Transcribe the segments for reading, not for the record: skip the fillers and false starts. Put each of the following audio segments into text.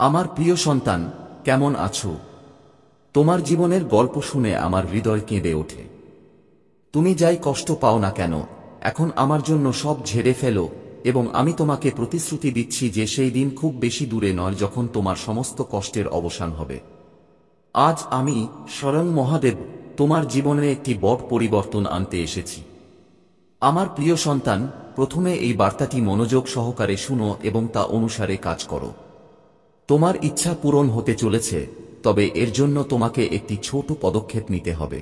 আমার প্রিয় সন্তান, কেমন আছো? তোমার জীবনের গল্প শুনে আমার হৃদয় কেঁদে ওঠে। তুমি যাই কষ্ট পাও না কেন, এখন আমার জন্য সব ঝেড়ে ফেলো, এবং আমি তোমাকে প্রতিশ্রুতি দিচ্ছি যে সেই দিন খুব বেশি দূরে নয় যখন তোমার সমস্ত কষ্টের অবসান হবে। আজ আমি, স্বয়ং মহাদেব, তোমার জীবনে একটি বড় পরিবর্তন আনতে এসেছি। আমার প্রিয় সন্তান, প্রথমে এই বার্তাটি মনোযোগ সহকারে শুনো এবং তা অনুসারে কাজ করো। তোমার ইচ্ছা পূরণ হতে চলেছে, তবে এর জন্য তোমাকে একটি ছোট পদক্ষেপ নিতে হবে।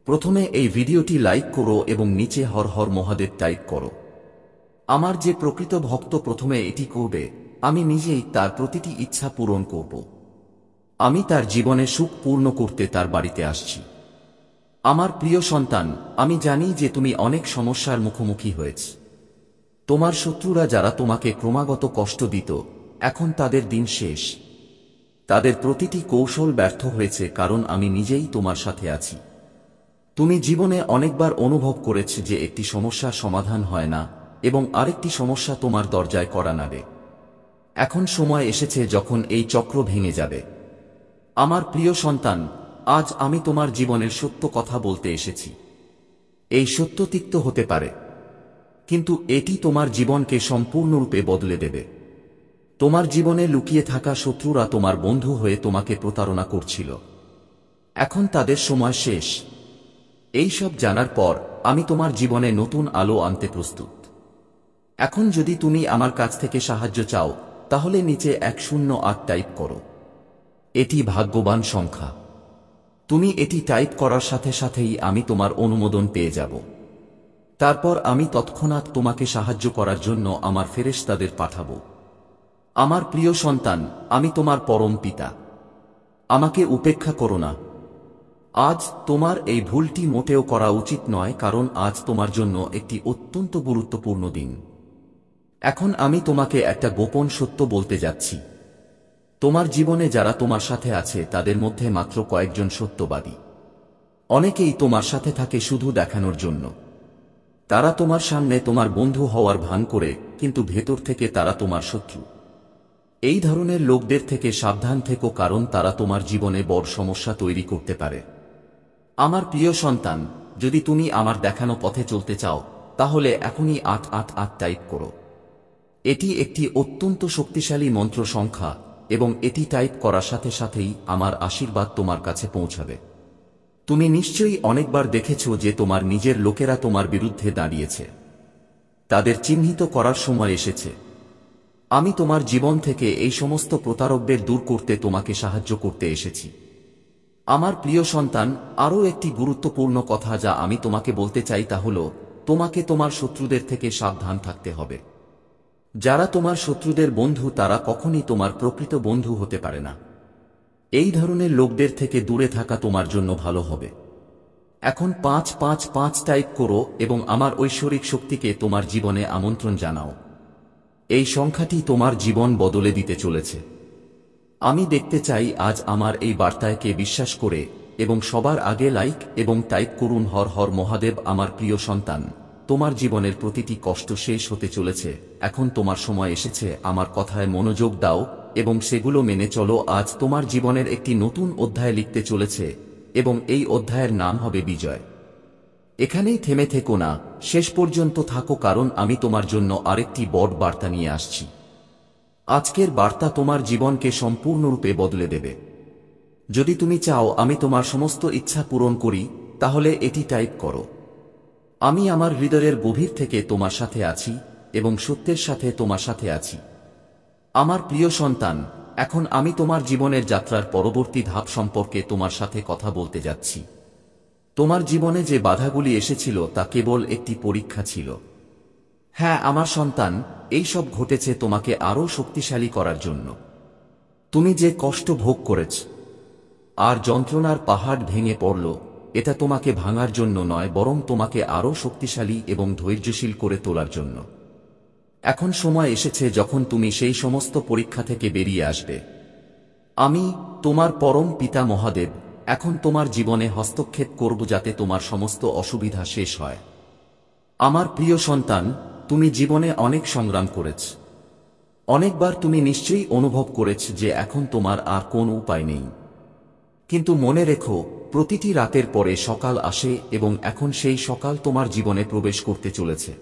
প্রথমে এই ভিডিওটি লাইক করো এবং নিচে হর হর মহাদেব টাইপ করো। আমার যে প্রকৃত ভক্ত প্রথমে এটি করবে, আমি নিজেই তার প্রতিটি ইচ্ছা পূরণ করব। আমি তার জীবনে সুখ পূর্ণ করতে তার বাড়িতে আসছি। আমার প্রিয় সন্তান, আমি জানি যে তুমি অনেক সমস্যার মুখোমুখি হয়েছ। তোমার শত্রুরা যারা তোমাকে ক্রমাগত কষ্ট দিত, এখন তাদের দিন শেষ। তাদের প্রতিটি কৌশল ব্যর্থ হয়েছে, কারণ আমি নিজেই তোমার সাথে আছি। তুমি জীবনে অনেকবার অনুভব করেছ যে একটি সমস্যার সমাধান হয় না, এবং আরেকটি সমস্যা তোমার দরজায় কড়া নাড়ে। এখন সময় এসেছে যখন এই চক্র ভেঙে যাবে। আমার প্রিয় সন্তান, আজ আমি তোমার জীবনের সত্য কথা বলতে এসেছি। এই সত্য তিক্ত হতে পারে, কিন্তু এটি তোমার জীবনকে সম্পূর্ণরূপে বদলে দেবে। তোমার জীবনে লুকিয়ে থাকা শত্রুরা তোমার বন্ধু হয়ে তোমাকে প্রতারণা করছিল। এখন তাদের সময় শেষ। এই সব জানার পর আমি তোমার জীবনে নতুন আলো আনতে প্রস্তুত। এখন যদি তুমি আমার কাছ থেকে সাহায্য চাও, তাহলে নিচে 108 টাইপ করো। এটি ভাগ্যবান সংখ্যা। তুমি এটি টাইপ করার সাথে সাথেই আমি তোমার অনুমোদন পেয়ে যাব। তারপর আমি তৎক্ষণাৎ তোমাকে সাহায্য করার জন্য আমার ফেরেশতাদের পাঠাবো। আমার প্রিয় সন্তান, আমি তোমার পরম পিতা। আমাকে উপেক্ষা করো না। আজ তোমার এই ভুলটি মোটেও করা উচিত নয়, কারণ আজ তোমার জন্য একটি অত্যন্ত গুরুত্বপূর্ণ দিন। এখন আমি তোমাকে একটা গোপন সত্য বলতে যাচ্ছি। তোমার জীবনে যারা তোমার সাথে আছে তাদের মধ্যে মাত্র কয়েকজন সত্যবাদী। অনেকেই তোমার সাথে থাকে শুধু দেখানোর জন্য। তারা তোমার সামনে তোমার বন্ধু হওয়ার ভান করে, কিন্তু ভেতর থেকে তারা তোমার শত্রু। এই ধরনের লোকদের থেকে সাবধান থেকো, কারণ তারা তোমার জীবনে বড় সমস্যা তৈরি করতে পারে। আমার প্রিয় সন্তান, যদি তুমি আমার দেখানো পথে চলতে চাও, তাহলে এখনই 888 টাইপ করো। এটি একটি অত্যন্ত শক্তিশালী মন্ত্র সংখ্যা, এবং এটি টাইপ করার সাথে সাথেই আমার আশীর্বাদ তোমার কাছে পৌঁছাবে। তুমি নিশ্চয়ই অনেকবার দেখেছ যে তোমার নিজের লোকেরা তোমার বিরুদ্ধে দাঁড়িয়েছে। তাদের চিহ্নিত করার সময় এসেছে। আমি তোমার জীবন থেকে এই সমস্ত প্রতারকদের দূর করতে তোমাকে সাহায্য করতে এসেছি। আমার প্রিয় সন্তান, আরও একটি গুরুত্বপূর্ণ কথা যা আমি তোমাকে বলতে চাই তা হল, তোমাকে তোমার শত্রুদের থেকে সাবধান থাকতে হবে। যারা তোমার শত্রুদের বন্ধু তারা কখনই তোমার প্রকৃত বন্ধু হতে পারে না। এই ধরনের লোকদের থেকে দূরে থাকা তোমার জন্য ভালো হবে। এখন 555 টাইপ করো এবং আমার ঐশ্বরিক শক্তিকে তোমার জীবনে আমন্ত্রণ জানাও। এই সংখ্যাটি তোমার জীবন বদলে দিতে চলেছে। আমি দেখতে চাই আজ আমার এই বার্তাকে বিশ্বাস করে, এবং সবার আগে লাইক এবং টাইপ করুন হর হর মহাদেব। আমার প্রিয় সন্তান, তোমার জীবনের প্রতিটি কষ্ট শেষ হতে চলেছে। এখন তোমার সময় এসেছে আমার কথায় মনোযোগ দাও এবং সেগুলো মেনে চলো। আজ তোমার জীবনের একটি নতুন অধ্যায় লিখতে চলেছে, এবং এই অধ্যায়ের নাম হবে বিজয়। এখানেই থেমে থেকো না, শেষ পর্যন্ত থাকো, কারণ আমি তোমার জন্য আরেকটি বড় বার্তা নিয়ে আসছি। আজকের বার্তা তোমার জীবনকে সম্পূর্ণরূপে বদলে দেবে। যদি তুমি চাও আমি তোমার সমস্ত ইচ্ছা পূরণ করি, তাহলে এটি টাইপ করো। আমি আমার হৃদয়ের গভীর থেকে তোমার সাথে আছি, এবং সত্যের সাথে তোমার সাথে আছি। আমার প্রিয় সন্তান, এখন আমি তোমার জীবনের যাত্রার পরবর্তী ধাপ সম্পর্কে তোমার সাথে কথা বলতে যাচ্ছি। তোমার জীবনে যে বাধাগুলি এসেছিল তা কেবল একটি পরীক্ষা ছিল। হ্যাঁ আমার সন্তান, এই সব ঘটেছে তোমাকে আরও শক্তিশালী করার জন্য। তুমি যে কষ্ট ভোগ করেছ আর যন্ত্রণার পাহাড় ভেঙে পড়ল, এটা তোমাকে ভাঙার জন্য নয়, বরং তোমাকে আরও শক্তিশালী এবং ধৈর্যশীল করে তোলার জন্য। এখন সময় এসেছে যখন তুমি সেই সমস্ত পরীক্ষা থেকে বেরিয়ে আসবে। আমি, তোমার পরম পিতা মহাদেব, এখন তোমার জীবনে হস্তক্ষেপ করব যাতে তোমার সমস্ত অসুবিধা শেষ হয়। আমার প্রিয় সন্তান, তুমি জীবনে অনেক সংগ্রাম করেছ। অনেকবার তুমি নিশ্চয়ই অনুভব করেছ যে এখন তোমার আর কোনো উপায় নেই। কিন্তু মনে রেখো, প্রতিটি রাতের পরে সকাল আসে এবং এখন সেই সকাল তোমার জীবনে প্রবেশ করতে চলেছে।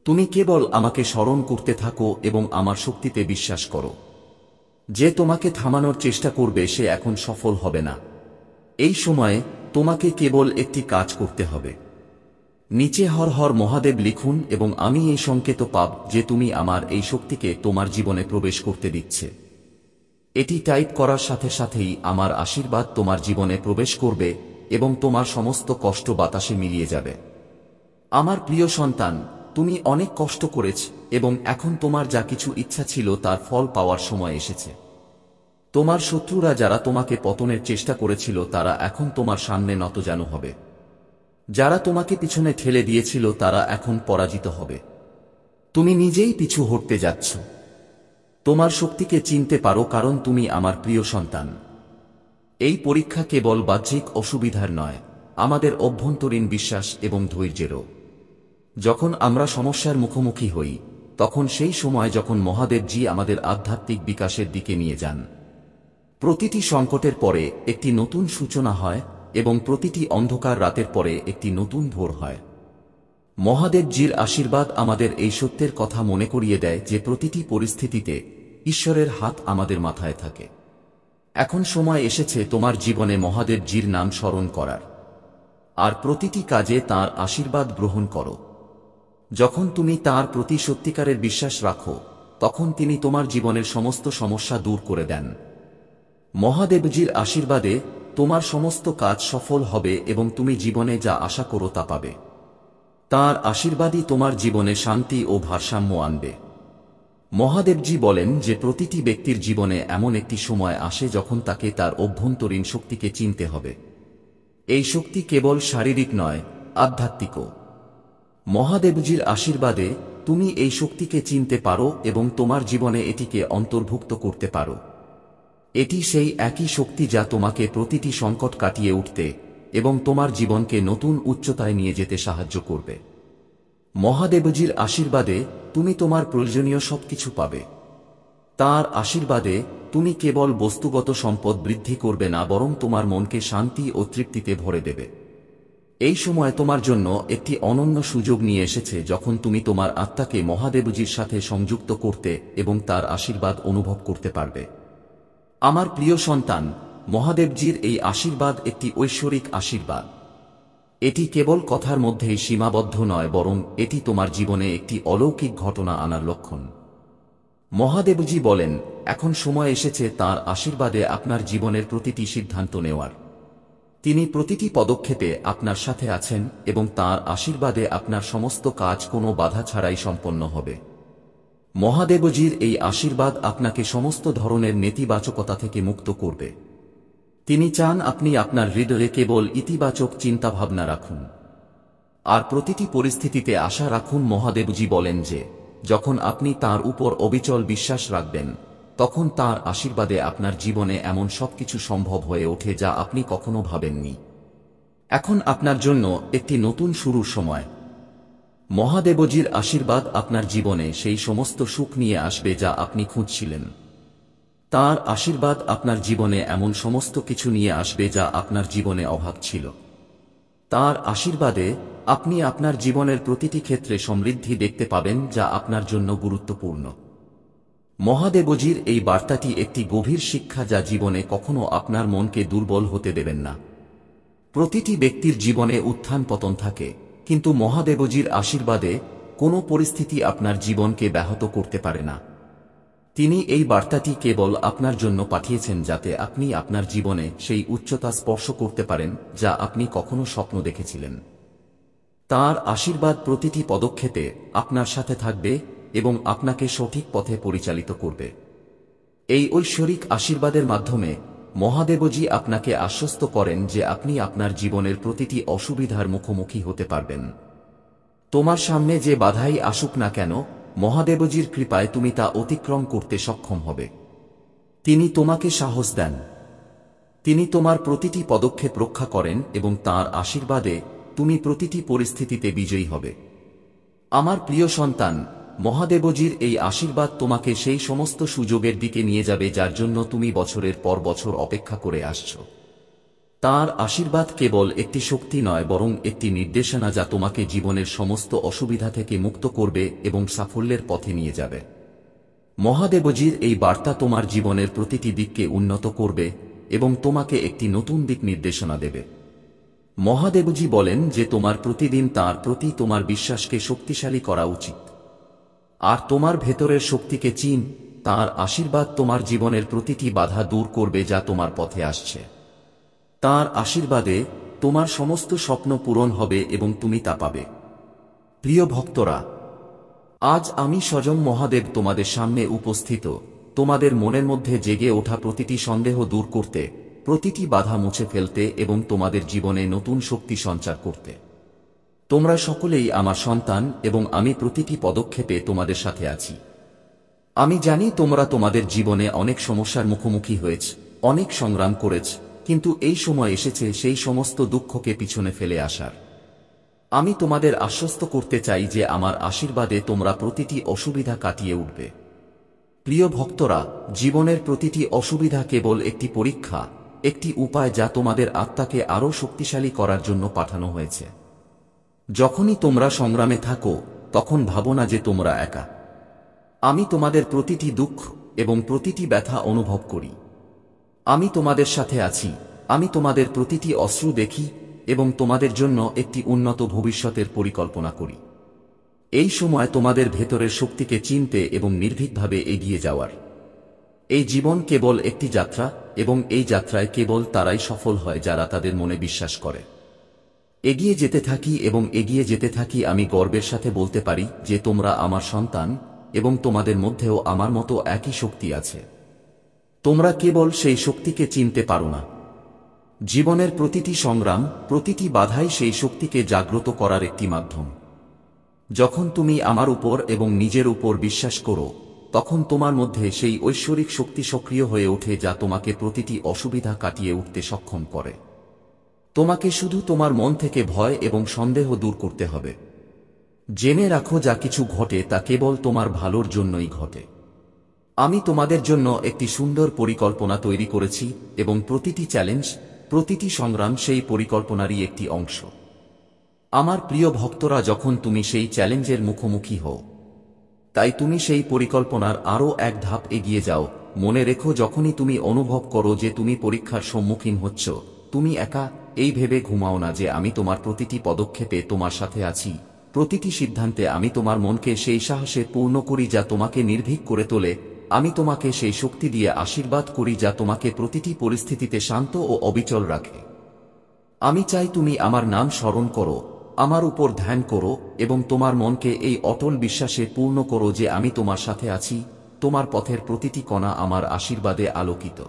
তুমি কেবল আমাকে স্মরণ করতে থাকো এবং আমার শক্তিতে বিশ্বাস করো। যে তোমাকে থামানোর চেষ্টা করবে সে এখন সফল হবে না। এই সময়ে তোমাকে কেবল একটি কাজ করতে হবে। নিচে হর হর মহাদেব লিখুন এবং আমি এই সংকেত পাব যে তুমি আমার এই শক্তিকে তোমার জীবনে প্রবেশ করতে দিচ্ছে। এটি টাইপ করার সাথে সাথেই আমার আশীর্বাদ তোমার জীবনে প্রবেশ করবে এবং তোমার সমস্ত কষ্ট বাতাসে মিলিয়ে যাবে। আমার প্রিয় সন্তান, তুমি অনেক কষ্ট করেছ এবং এখন তোমার যা কিছু ইচ্ছা ছিল তার ফল পাওয়ার সময় এসেছে। তোমার শত্রুরা যারা তোমাকে পতনের চেষ্টা করেছিল তারা এখন তোমার সামনে নতজানু হবে। যারা তোমাকে পিছনে ঠেলে দিয়েছিল তারা এখন পরাজিত হবে। তুমি নিজেই পিছু হটতে যাচ্ছ। তোমার শক্তিকে চিনতে পারো কারণ তুমি আমার প্রিয় সন্তান। এই পরীক্ষা কেবল বাহ্যিক অসুবিধার নয়, আমাদের অভ্যন্তরীণ বিশ্বাস এবং ধৈর্যেরও। যখন আমরা সমস্যার মুখোমুখি হই তখন সেই সময় যখন মহাদেবজি আমাদের আধ্যাত্মিক বিকাশের দিকে নিয়ে যান। প্রতিটি সংকটের পরে একটি নতুন সূচনা হয় এবং প্রতিটি অন্ধকার রাতের পরে একটি নতুন ভোর হয়। মহাদেবজির আশীর্বাদ আমাদের এই সত্যের কথা মনে করিয়ে দেয় যে প্রতিটি পরিস্থিতিতে ঈশ্বরের হাত আমাদের মাথায় থাকে। এখন সময় এসেছে তোমার জীবনে মহাদেবজির নাম স্মরণ করার, আর প্রতিটি কাজে তাঁর আশীর্বাদ গ্রহণ করো। যখন তুমি তাঁর প্রতি সত্যিকারের বিশ্বাস রাখো তখন তিনি তোমার জীবনের সমস্ত সমস্যা দূর করে দেন। মহাদেবজির আশীর্বাদে তোমার সমস্ত কাজ সফল হবে এবং তুমি জীবনে যা আশা করো তা পাবে। তাঁর আশীর্বাদই তোমার জীবনে শান্তি ও ভারসাম্য আনবে। মহাদেবজি বলেন যে প্রতিটি ব্যক্তির জীবনে এমন একটি সময় আসে যখন তাকে তার অভ্যন্তরীণ শক্তিকে চিনতে হবে। এই শক্তি কেবল শারীরিক নয়, আধ্যাত্মিকও। মহাদেবজির আশীর্বাদে তুমি এই শক্তিকে চিনতে পারো এবং তোমার জীবনে এটিকে অন্তর্ভুক্ত করতে পারো। এটি সেই একই শক্তি যা তোমাকে প্রতিটি সংকট কাটিয়ে উঠতে এবং তোমার জীবনকে নতুন উচ্চতায় নিয়ে যেতে সাহায্য করবে। মহাদেবজির আশীর্বাদে তুমি তোমার প্রয়োজনীয় সবকিছু পাবে। তাঁর আশীর্বাদে তুমি কেবল বস্তুগত সম্পদ বৃদ্ধি করবে না, বরং তোমার মনকে শান্তি ও তৃপ্তিতে ভরে দেবে। এই সময় তোমার জন্য একটি অনন্য সুযোগ নিয়ে এসেছে যখন তুমি তোমার আত্মাকে মহাদেবজির সাথে সংযুক্ত করতে এবং তার আশীর্বাদ অনুভব করতে পারবে। আমার প্রিয় সন্তান, মহাদেবজির এই আশীর্বাদ একটি ঐশ্বরিক আশীর্বাদ। এটি কেবল কথার মধ্যেই সীমাবদ্ধ নয়, বরং এটি তোমার জীবনে একটি অলৌকিক ঘটনা আনার লক্ষণ। মহাদেবজি বলেন, এখন সময় এসেছে তাঁর আশীর্বাদে আপনার জীবনের প্রতিটি সিদ্ধান্ত নেওয়ার। তিনি প্রতিটি পদক্ষেপে আপনার সাথে আছেন এবং তাঁর আশীর্বাদে আপনার সমস্ত কাজ কোনো বাধা ছাড়াই সম্পন্ন হবে। মহাদেবজির এই আশীর্বাদ আপনাকে সমস্ত ধরনের নেতিবাচকতা থেকে মুক্ত করবে। তিনি চান আপনি আপনার হৃদয়ে কেবল ইতিবাচক চিন্তাভাবনা রাখুন আর প্রতিটি পরিস্থিতিতে আশা রাখুন। মহাদেবজি বলেন যে যখন আপনি তাঁর উপর অবিচল বিশ্বাস রাখবেন তখন তাঁর আশীর্বাদে আপনার জীবনে এমন সবকিছু সম্ভব হয়ে ওঠে যা আপনি কখনো ভাবেননি। এখন আপনার জন্য একটি নতুন শুরুর সময়। মহাদেবজির আশীর্বাদ আপনার জীবনে সেই সমস্ত সুখ নিয়ে আসবে যা আপনি খুঁজছিলেন। তাঁর আশীর্বাদ আপনার জীবনে এমন সমস্ত কিছু নিয়ে আসবে যা আপনার জীবনে অভাব ছিল। তাঁর আশীর্বাদে আপনি আপনার জীবনের প্রতিটি ক্ষেত্রে সমৃদ্ধি দেখতে পাবেন যা আপনার জন্য গুরুত্বপূর্ণ। মহাদেবজির এই বার্তাটি একটি গভীর শিক্ষা যা জীবনে কখনো আপনার মনকে দুর্বল হতে দেবেন না। প্রতিটি ব্যক্তির জীবনে উত্থান পতন থাকে, কিন্তু মহাদেবজির আশীর্বাদে কোনো পরিস্থিতি আপনার জীবনকে ব্যাহত করতে পারে না। তিনি এই বার্তাটি কেবল আপনার জন্য পাঠিয়েছেন যাতে আপনি আপনার জীবনে সেই উচ্চতা স্পর্শ করতে পারেন যা আপনি কখনো স্বপ্ন দেখেছিলেন। তাঁর আশীর্বাদ প্রতিটি পদক্ষেপে আপনার সাথে থাকবে এবং আপনাকে সঠিক পথে পরিচালিত করবে। এই ঐশ্বরিক আশীর্বাদের মাধ্যমে মহাদেবজি আপনাকে আশ্বস্ত করেন যে আপনি আপনার জীবনের প্রতিটি অসুবিধার মুখোমুখি হতে পারবেন। তোমার সামনে যে বাধাই আসুক না কেন, মহাদেবজির কৃপায় তুমি তা অতিক্রম করতে সক্ষম হবে। তিনি তোমাকে সাহস দেন, তিনি তোমার প্রতিটি পদক্ষেপ রক্ষা করেন এবং তাঁর আশীর্বাদে তুমি প্রতিটি পরিস্থিতিতে বিজয়ী হবে। আমার প্রিয় সন্তান, মহাদেবজির এই আশীর্বাদ তোমাকে সেই সমস্ত সুযোগের দিকে নিয়ে যাবে যার জন্য তুমি বছরের পর বছর অপেক্ষা করে আসছ। তাঁর আশীর্বাদ কেবল একটি শক্তি নয়, বরং একটি নির্দেশনা যা তোমাকে জীবনের সমস্ত অসুবিধা থেকে মুক্ত করবে এবং সাফল্যের পথে নিয়ে যাবে। মহাদেবজির এই বার্তা তোমার জীবনের প্রতিটি দিককে উন্নত করবে এবং তোমাকে একটি নতুন দিক নির্দেশনা দেবে। মহাদেবজি বলেন যে তোমার প্রতিদিন তাঁর প্রতি তোমার বিশ্বাসকে শক্তিশালী করা উচিত। আর তোমার ভেতরের শক্তিকে চিন। তাঁর আশীর্বাদ তোমার জীবনের প্রতিটি বাধা দূর করবে যা তোমার পথে আসছে। তাঁর আশীর্বাদে তোমার সমস্ত স্বপ্ন পূরণ হবে এবং তুমি তা পাবে। প্রিয় ভক্তরা, আজ আমি স্বয়ং মহাদেব তোমাদের সামনে উপস্থিত, তোমাদের মনের মধ্যে জেগে ওঠা প্রতিটি সন্দেহ দূর করতে, প্রতিটি বাধা মুছে ফেলতে এবং তোমাদের জীবনে নতুন শক্তি সঞ্চার করতে। তোমরা সকলেই আমার সন্তান এবং আমি প্রতিটি পদক্ষেপে তোমাদের সাথে আছি। আমি জানি তোমরা তোমাদের জীবনে অনেক সমস্যার মুখোমুখি হয়েছ, অনেক সংগ্রাম করেছ, কিন্তু এই সময় এসেছে সেই সমস্ত দুঃখকে পিছনে ফেলে আসার। আমি তোমাদের আশ্বস্ত করতে চাই যে আমার আশীর্বাদে তোমরা প্রতিটি অসুবিধা কাটিয়ে উঠবে। প্রিয় ভক্তরা, জীবনের প্রতিটি অসুবিধা কেবল একটি পরীক্ষা, একটি উপায় যা তোমাদের আত্মাকে আরও শক্তিশালী করার জন্য পাঠানো হয়েছে। যখনই তোমরা সংগ্রামে থাকো তখন ভাবো না যে তোমরা একা। আমি তোমাদের প্রতিটি দুঃখ এবং প্রতিটি ব্যথা অনুভব করি। আমি তোমাদের সাথে আছি। আমি তোমাদের প্রতিটি অশ্রু দেখি এবং তোমাদের জন্য একটি উন্নত ভবিষ্যতের পরিকল্পনা করি। এই সময় তোমাদের ভেতরের শক্তিকে চিনতে এবং নির্ভীকভাবে এগিয়ে যাওয়ার। এই জীবন কেবল একটি যাত্রা এবং এই যাত্রায় কেবল তারাই সফল হয় যারা তাদের মনে বিশ্বাস করে। এগিয়ে যেতে থাকি এবং এগিয়ে যেতে থাকি। আমি গর্বের সাথে বলতে পারি যে তোমরা আমার সন্তান এবং তোমাদের মধ্যেও আমার মতো একই শক্তি আছে। তোমরা কেবল সেই শক্তিকে চিনতে পারো না। জীবনের প্রতিটি সংগ্রাম, প্রতিটি বাধাই সেই শক্তিকে জাগ্রত করার একটি মাধ্যম। যখন তুমি আমার উপর এবং নিজের উপর বিশ্বাস করো, তখন তোমার মধ্যে সেই ঐশ্বরিক শক্তি সক্রিয় হয়ে ওঠে যা তোমাকে প্রতিটি অসুবিধা কাটিয়ে উঠতে সক্ষম করে। তোমাকে শুধু তোমার মন থেকে ভয় এবং সন্দেহ দূর করতে হবে। জেনে রাখো, যা কিছু ঘটে তা কেবল তোমার ভালোর জন্যই ঘটে। আমি তোমাদের জন্য একটি সুন্দর পরিকল্পনা তৈরি করেছি এবং প্রতিটি চ্যালেঞ্জ, প্রতিটি সংগ্রাম সেই পরিকল্পনারই একটি অংশ। আমার প্রিয় ভক্তরা, যখন তুমি সেই চ্যালেঞ্জের মুখোমুখি হও, তাই তুমি সেই পরিকল্পনার আরও এক ধাপ এগিয়ে যাও। মনে রেখো, যখনই তুমি অনুভব করো যে তুমি পরীক্ষার সম্মুখীন হচ্ছ, তুমি একা, এই ভেবে ঘুমাও না যে আমি তোমার প্রতিটি পদক্ষেপে তোমার সাথে আছি। প্রতিটি সিদ্ধান্তে আমি তোমার মনকে সেই সাহসে পূর্ণ করি যা তোমাকে নির্ভীক করে তোলে। আমি তোমাকে সেই শক্তি দিয়ে আশীর্বাদ করি যা তোমাকে প্রতিটি পরিস্থিতিতে শান্ত ও অবিচল রাখে। আমি চাই তুমি আমার নাম স্মরণ করো, আমার উপর ধ্যান করো এবং তোমার মনকে এই অটল বিশ্বাসে পূর্ণ করো যে আমি তোমার সাথে আছি। তোমার পথের প্রতিটি কণা আমার আশীর্বাদে আলোকিত।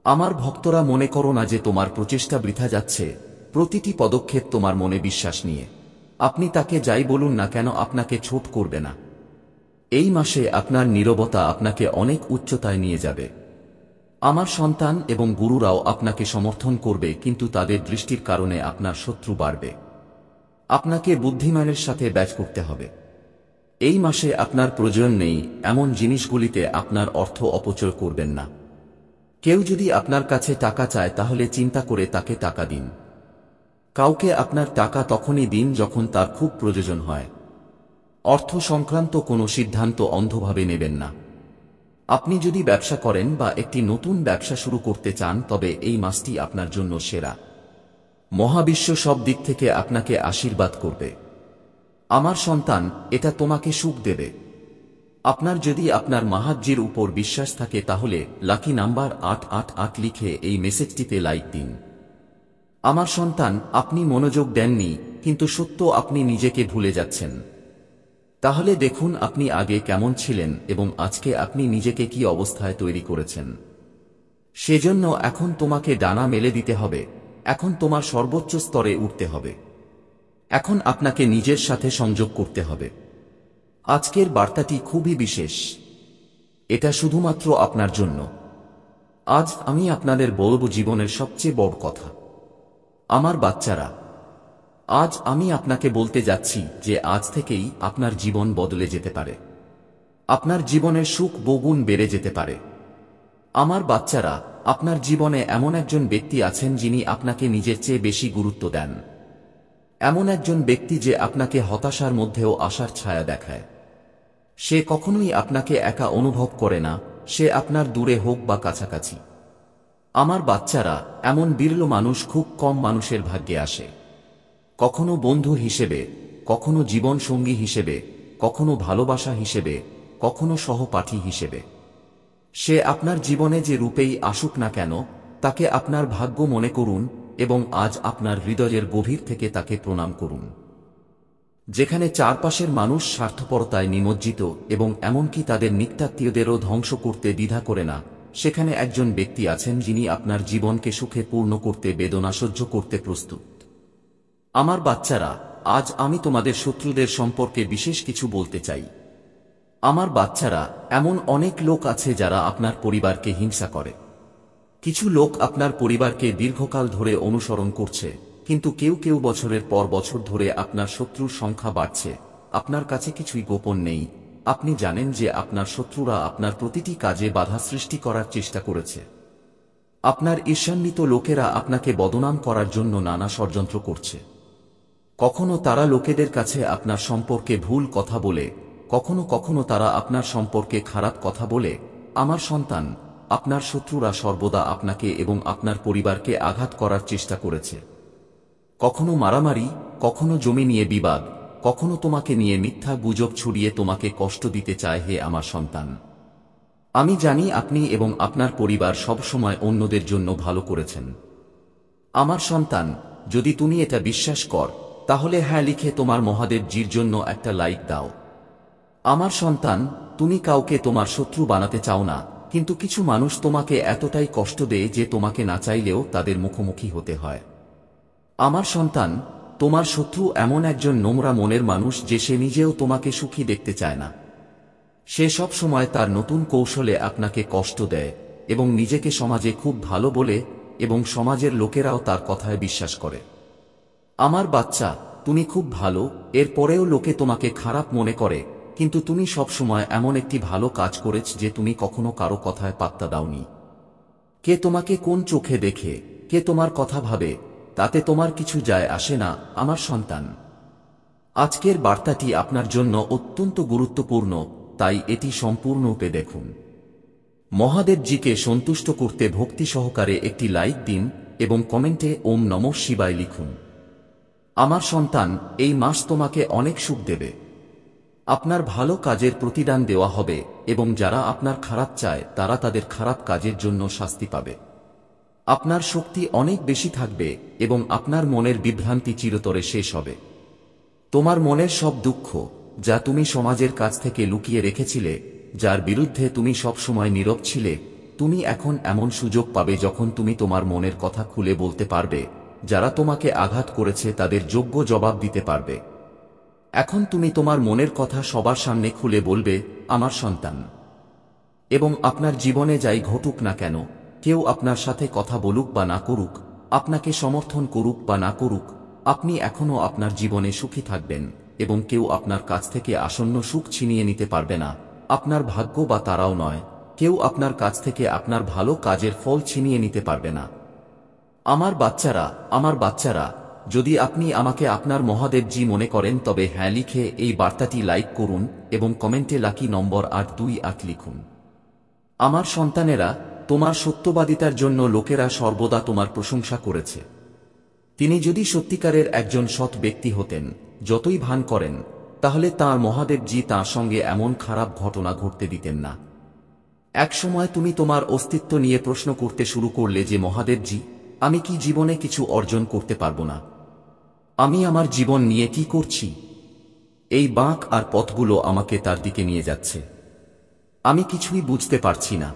আমার ভক্তরা, মনে করো না যে তোমার প্রচেষ্টা বৃথা যাচ্ছে। প্রতিটি পদক্ষেপ তোমার মনে বিশ্বাস নিয়ে। আপনি তাকে যাই বলুন না কেন, আপনাকে ছোট করবে না। এই মাসে আপনার নীরবতা আপনাকে অনেক উচ্চতায় নিয়ে যাবে। আমার সন্তান এবং গুরুরাও আপনাকে সমর্থন করবে, কিন্তু তাদের দৃষ্টির কারণে আপনার শত্রু বাড়বে। আপনাকে বুদ্ধিমানের সাথে ব্যাচ করতে হবে। এই মাসে আপনার প্রয়োজন নেই এমন জিনিসগুলিতে আপনার অর্থ অপচয় করবেন না। কেউ যদি আপনার কাছে টাকা চায় তাহলে চিন্তা করে তাকে টাকা দিন। কাউকে আপনার টাকা তখনই দিন যখন তার খুব প্রয়োজন হয়। অর্থ সংক্রান্ত কোনো সিদ্ধান্ত অন্ধভাবে নেবেন না। আপনি যদি ব্যবসা করেন বা একটি নতুন ব্যবসা শুরু করতে চান, তবে এই মাসটি আপনার জন্য সেরা। মহাবিশ্ব সব দিক থেকে আপনাকে আশীর্বাদ করবে। আমার সন্তান, এটা তোমাকে সুখ দেবে। আপনার যদি আপনার মাহাজ্জির উপর বিশ্বাস থাকে তাহলে লাকি নাম্বার 888 লিখে এই মেসেজটিতে লাইক দিন। আমার সন্তান, আপনি মনোযোগ দেননি, কিন্তু সত্য আপনি নিজেকে ভুলে যাচ্ছেন। তাহলে দেখুন আপনি আগে কেমন ছিলেন এবং আজকে আপনি নিজেকে কি অবস্থায় তৈরি করেছেন। সেজন্য এখন তোমাকে ডানা মেলে দিতে হবে। এখন তোমার সর্বোচ্চ স্তরে উঠতে হবে। এখন আপনাকে নিজের সাথে সংযোগ করতে হবে। আজকের বার্তাটি খুবই বিশেষ। এটা শুধুমাত্র আপনার জন্য। আজ আমি আপনাদের বলব জীবনের সবচেয়ে বড় কথা। আমার বাচ্চারা, আজ আমি আপনাকে বলতে যাচ্ছি যে আজ থেকেই আপনার জীবন বদলে যেতে পারে। আপনার জীবনের সুখ বহুগুণ বেড়ে যেতে পারে। আমার বাচ্চারা, আপনার জীবনে এমন একজন ব্যক্তি আছেন যিনি আপনাকে নিজের চেয়ে বেশি গুরুত্ব দেন। এমন একজন ব্যক্তি যে আপনাকে হতাশার মধ্যেও আশার ছায়া দেখায়। সে কখনোই আপনাকে একা অনুভব করে না, সে আপনার দূরে হোক বা কাছাকাছি। আমার বাচ্চারা, এমন বিরল মানুষ খুব কম মানুষের ভাগ্যে আসে। কখনো বন্ধু হিসেবে, কখনো জীবন সঙ্গী হিসেবে, কখনো ভালোবাসা হিসেবে, কখনো সহপাঠী হিসেবে। সে আপনার জীবনে যে রূপেই আসুক না কেন, তাকে আপনার ভাগ্য মনে করুন এবং আজ আপনার হৃদয়ের গভীর থেকে তাকে প্রণাম করুন। যেখানে চারপাশের মানুষ স্বার্থপরতায় নিমজ্জিত এবং এমনকি তাদের নিকটাত্মীয়দেরও ধ্বংস করতে দ্বিধা করে না, সেখানে একজন ব্যক্তি আছেন যিনি আপনার জীবনকে সুখে পূর্ণ করতে বেদনা সহ্য করতে প্রস্তুত। আমার বাচ্চারা, আজ আমি তোমাদের শত্রুদের সম্পর্কে বিশেষ কিছু বলতে চাই। আমার বাচ্চারা, এমন অনেক লোক আছে যারা আপনার পরিবারকে হিংসা করে। কিছু লোক আপনার পরিবারকে দীর্ঘকাল ধরে অনুসরণ করছে, কিন্তু কেউ কেউ বছরের পর বছর ধরে আপনার শত্রুর সংখ্যা বাড়ছে। আপনার কাছে কিছুই গোপন নেই। আপনি জানেন যে আপনার শত্রুরা আপনার প্রতিটি কাজে বাধা সৃষ্টি করার চেষ্টা করেছে। আপনার ঈর্ষান্বিত লোকেরা আপনাকে বদনাম করার জন্য নানা ষড়যন্ত্র করছে। কখনো তারা লোকেদের কাছে আপনার সম্পর্কে ভুল কথা বলে, কখনো কখনো তারা আপনার সম্পর্কে খারাপ কথা বলে। আমার সন্তান, আপনার শত্রুরা সর্বদা আপনাকে এবং আপনার পরিবারকে আঘাত করার চেষ্টা করেছে। কখনো মারামারি, কখনো জমি নিয়ে বিবাদ, কখনো তোমাকে নিয়ে মিথ্যা গুজব ছড়িয়ে তোমাকে কষ্ট দিতে চায়। হে আমার সন্তান, আমি জানি আপনি এবং আপনার পরিবার সবসময় অন্যদের জন্য ভালো করেছেন। আমার সন্তান, যদি তুমি এটা বিশ্বাস কর, তাহলে হ্যাঁ লিখে তোমার মহাদেবজির জন্য একটা লাইক দাও। আমার সন্তান, তুমি কাউকে তোমার শত্রু বানাতে চাও না, কিন্তু কিছু মানুষ তোমাকে এতটাই কষ্ট দেয় যে তোমাকে না চাইলেও তাদের মুখোমুখি হতে হয়। আমার সন্তান, তোমার শত্রু এমন একজন নোংরা মনের মানুষ যে সে নিজেও তোমাকে সুখী দেখতে চায় না। সে সব সময় তার নতুন কৌশলে আপনাকে কষ্ট দেয় এবং নিজেকে সমাজে খুব ভালো বলে এবং সমাজের লোকেরাও তার কথায় বিশ্বাস করে। আমার বাচ্চা, তুমি খুব ভালো, এর পরেও লোকে তোমাকে খারাপ মনে করে, কিন্তু তুমি সব সময় এমন একটি ভালো কাজ করেছ যে তুমি কখনো কারো কথায় পাত্তা দাওনি। কে তোমাকে কোন চোখে দেখে, কে তোমার কথা ভাবে, তাতে তোমার কিছু যায় আসে না। আমার সন্তান, আজকের বার্তাটি আপনার জন্য অত্যন্ত গুরুত্বপূর্ণ, তাই এটি সম্পূর্ণরূপে দেখুন। মহাদেবজিকে সন্তুষ্ট করতে ভক্তি সহকারে একটি লাইক দিন এবং কমেন্টে ওম নমঃ শিবায় লিখুন। আমার সন্তান, এই মাস তোমাকে অনেক সুখ দেবে। আপনার ভালো কাজের প্রতিদান দেওয়া হবে এবং যারা আপনার খারাপ চায় তারা তাদের খারাপ কাজের জন্য শাস্তি পাবে। আপনার শক্তি অনেক বেশি থাকবে এবং আপনার মনের বিভ্রান্তি চিরতরে শেষ হবে। তোমার মনের সব দুঃখ, যা তুমি সমাজের কাছ থেকে লুকিয়ে রেখেছিলে, যার বিরুদ্ধে তুমি সব সময় নীরব ছিলে, তুমি এখন এমন সুযোগ পাবে যখন তুমি তোমার মনের কথা খুলে বলতে পারবে। যারা তোমাকে আঘাত করেছে তাদের যোগ্য জবাব দিতে পারবে। এখন তুমি তোমার মনের কথা সবার সামনে খুলে বলবে। আমার সন্তান, এবং আপনার জীবনে যাই ঘটুক না কেন, কেউ আপনার সাথে কথা বলুক বা না করুক, আপনাকে সমর্থন করুক বা না করুক, আপনি এখনও আপনার জীবনে সুখী থাকবেন এবং কেউ আপনার কাছ থেকে আসন্ন সুখ ছিনিয়ে নিতে পারবে না। আপনার ভাগ্য বা তারাও নয়, কেউ আপনার কাছ থেকে আপনার ভালো কাজের ফল ছিনিয়ে নিতে পারবে না। আমার বাচ্চারা, যদি আপনি আমাকে আপনার মহাদেবজি মনে করেন তবে হ্যাঁ লিখে এই বার্তাটি লাইক করুন এবং কমেন্টে লাকি নম্বর 828 লিখুন। আমার সন্তানেরা, তোমার সত্যবাদিতার জন্য লোকেরা সর্বদা তোমার প্রশংসা করেছে। তিনি যদি সত্যিকারের একজন সৎ ব্যক্তি হতেন, যতই ভান করেন, তাহলে তাঁর মহাদেবজি তাঁর সঙ্গে এমন খারাপ ঘটনা ঘটতে দিতেন না। একসময় তুমি তোমার অস্তিত্ব নিয়ে প্রশ্ন করতে শুরু করলে যে মহাদেবজি, আমি কি জীবনে কিছু অর্জন করতে পারবো না? আমি আমার জীবন নিয়ে কি করছি? এই বাঁক আর পথগুলো আমাকে তার দিকে নিয়ে যাচ্ছে। আমি কিছুই বুঝতে পারছি না।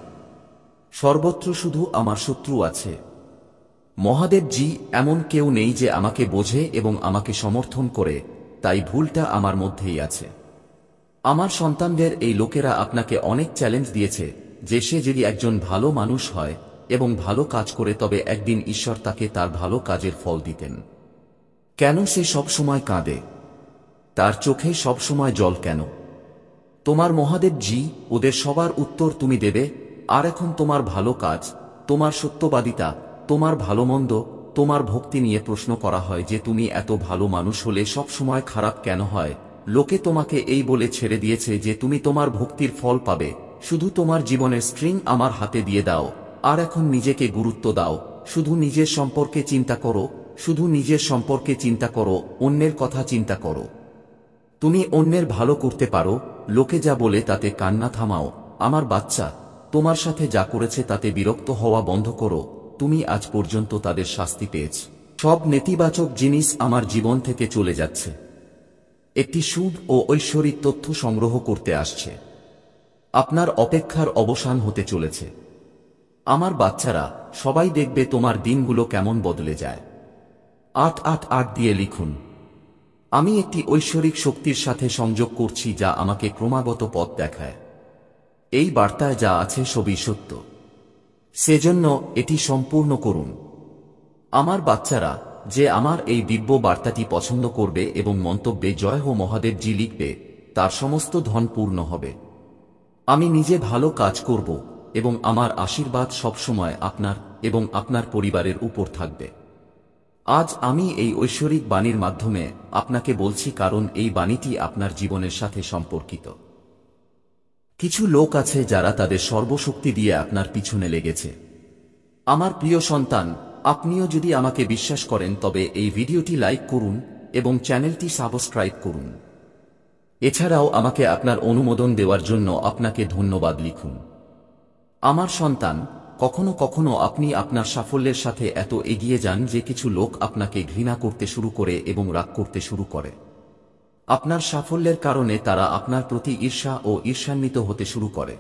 সর্বত্র শুধু আমার শত্রু আছে। মহাদেবজি, এমন কেউ নেই যে আমাকে বোঝে এবং আমাকে সমর্থন করে, তাই ভুলটা আমার মধ্যেই আছে। আমার সন্তানদের এই লোকেরা আপনাকে অনেক চ্যালেঞ্জ দিয়েছে যে সে যদি একজন ভালো মানুষ হয় এবং ভালো কাজ করে তবে একদিন ঈশ্বর তাকে তার ভালো কাজের ফল দিতেন। কেন সে সব সময় কাঁদে? তার চোখে সব সময় জল কেন? তোমার মহাদেব জি, ওদের সবার উত্তর তুমি দেবে। আর এখন তোমার ভালো কাজ, তোমার সত্যবাদিতা, তোমার ভালো মন্দ, তোমার ভক্তি নিয়ে প্রশ্ন করা হয় যে তুমি এত ভালো মানুষ হলে সব সময় খারাপ কেন হয়? লোকে তোমাকে এই বলে ছেড়ে দিয়েছে যে তুমি তোমার ভক্তির ফল পাবে। শুধু তোমার জীবনের স্ট্রিং আমার হাতে দিয়ে দাও, আর এখন নিজেকে গুরুত্ব দাও। শুধু নিজের সম্পর্কে চিন্তা করো, শুধু নিজের সম্পর্কে চিন্তা করো, অন্যের কথা চিন্তা করো। তুমি অন্যের ভালো করতে পারো, লোকে যা বলে তাতে কান্না থামাও। আমার বাচ্চা, তোমার সাথে যা করেছে তাতে বিরক্ত হওয়া বন্ধ করো। তুমি আজ পর্যন্ত তাদের শাস্তি পেয়েছ। সব নেতিবাচক জিনিস আমার জীবন থেকে চলে যাচ্ছে। একটি সুদ ও ঐশ্বরিক তথ্য সংগ্রহ করতে আসছে। আপনার অপেক্ষার অবসান হতে চলেছে। আমার বাচ্চারা, সবাই দেখবে তোমার দিনগুলো কেমন বদলে যায়। 888 দিয়ে লিখুন। আমি একটি ঐশ্বরিক শক্তির সাথে সংযোগ করছি যা আমাকে ক্রমাগত পথ দেখায়। এই বার্তায় যা আছে সবই সত্য। সেজন্য এটি সম্পূর্ণ করুন। আমার বাচ্চারা, যে আমার এই দিব্য বার্তাটি পছন্দ করবে এবং মন্তব্যে জয় হো মহাদেবজি লিখবে, তার সমস্ত ধন পূর্ণ হবে। আমি নিজে ভালো কাজ করব এবং আমার আশীর্বাদ সবসময় আপনার এবং আপনার পরিবারের উপর থাকবে। আজ আমি এই ঐশ্বরিক বাণীর মাধ্যমে আপনাকে বলছি, কারণ এই বাণীটি আপনার জীবনের সাথে সম্পর্কিত। কিছু লোক আছে যারা তাদের সর্বশক্তি দিয়ে আপনার পিছনে লেগেছে। আমার প্রিয় সন্তান, আপনিও যদি আমাকে বিশ্বাস করেন তবে এই ভিডিওটি লাইক করুন এবং চ্যানেলটি সাবস্ক্রাইব করুন। এছাড়াও আমাকে আপনার অনুমোদন দেওয়ার জন্য আপনাকে ধন্যবাদ লিখুন। আমার সন্তান, কখনো কখনো আপনি আপনার সাফল্যের সাথে এত এগিয়ে যান যে কিছু লোক আপনাকে ঘৃণা করতে শুরু করে এবং রাগ করতে শুরু করে। আপনার সাফল্যের কারণে তারা আপনার প্রতি ঈর্ষা ও ঈর্ষান্বিত হতে শুরু করে।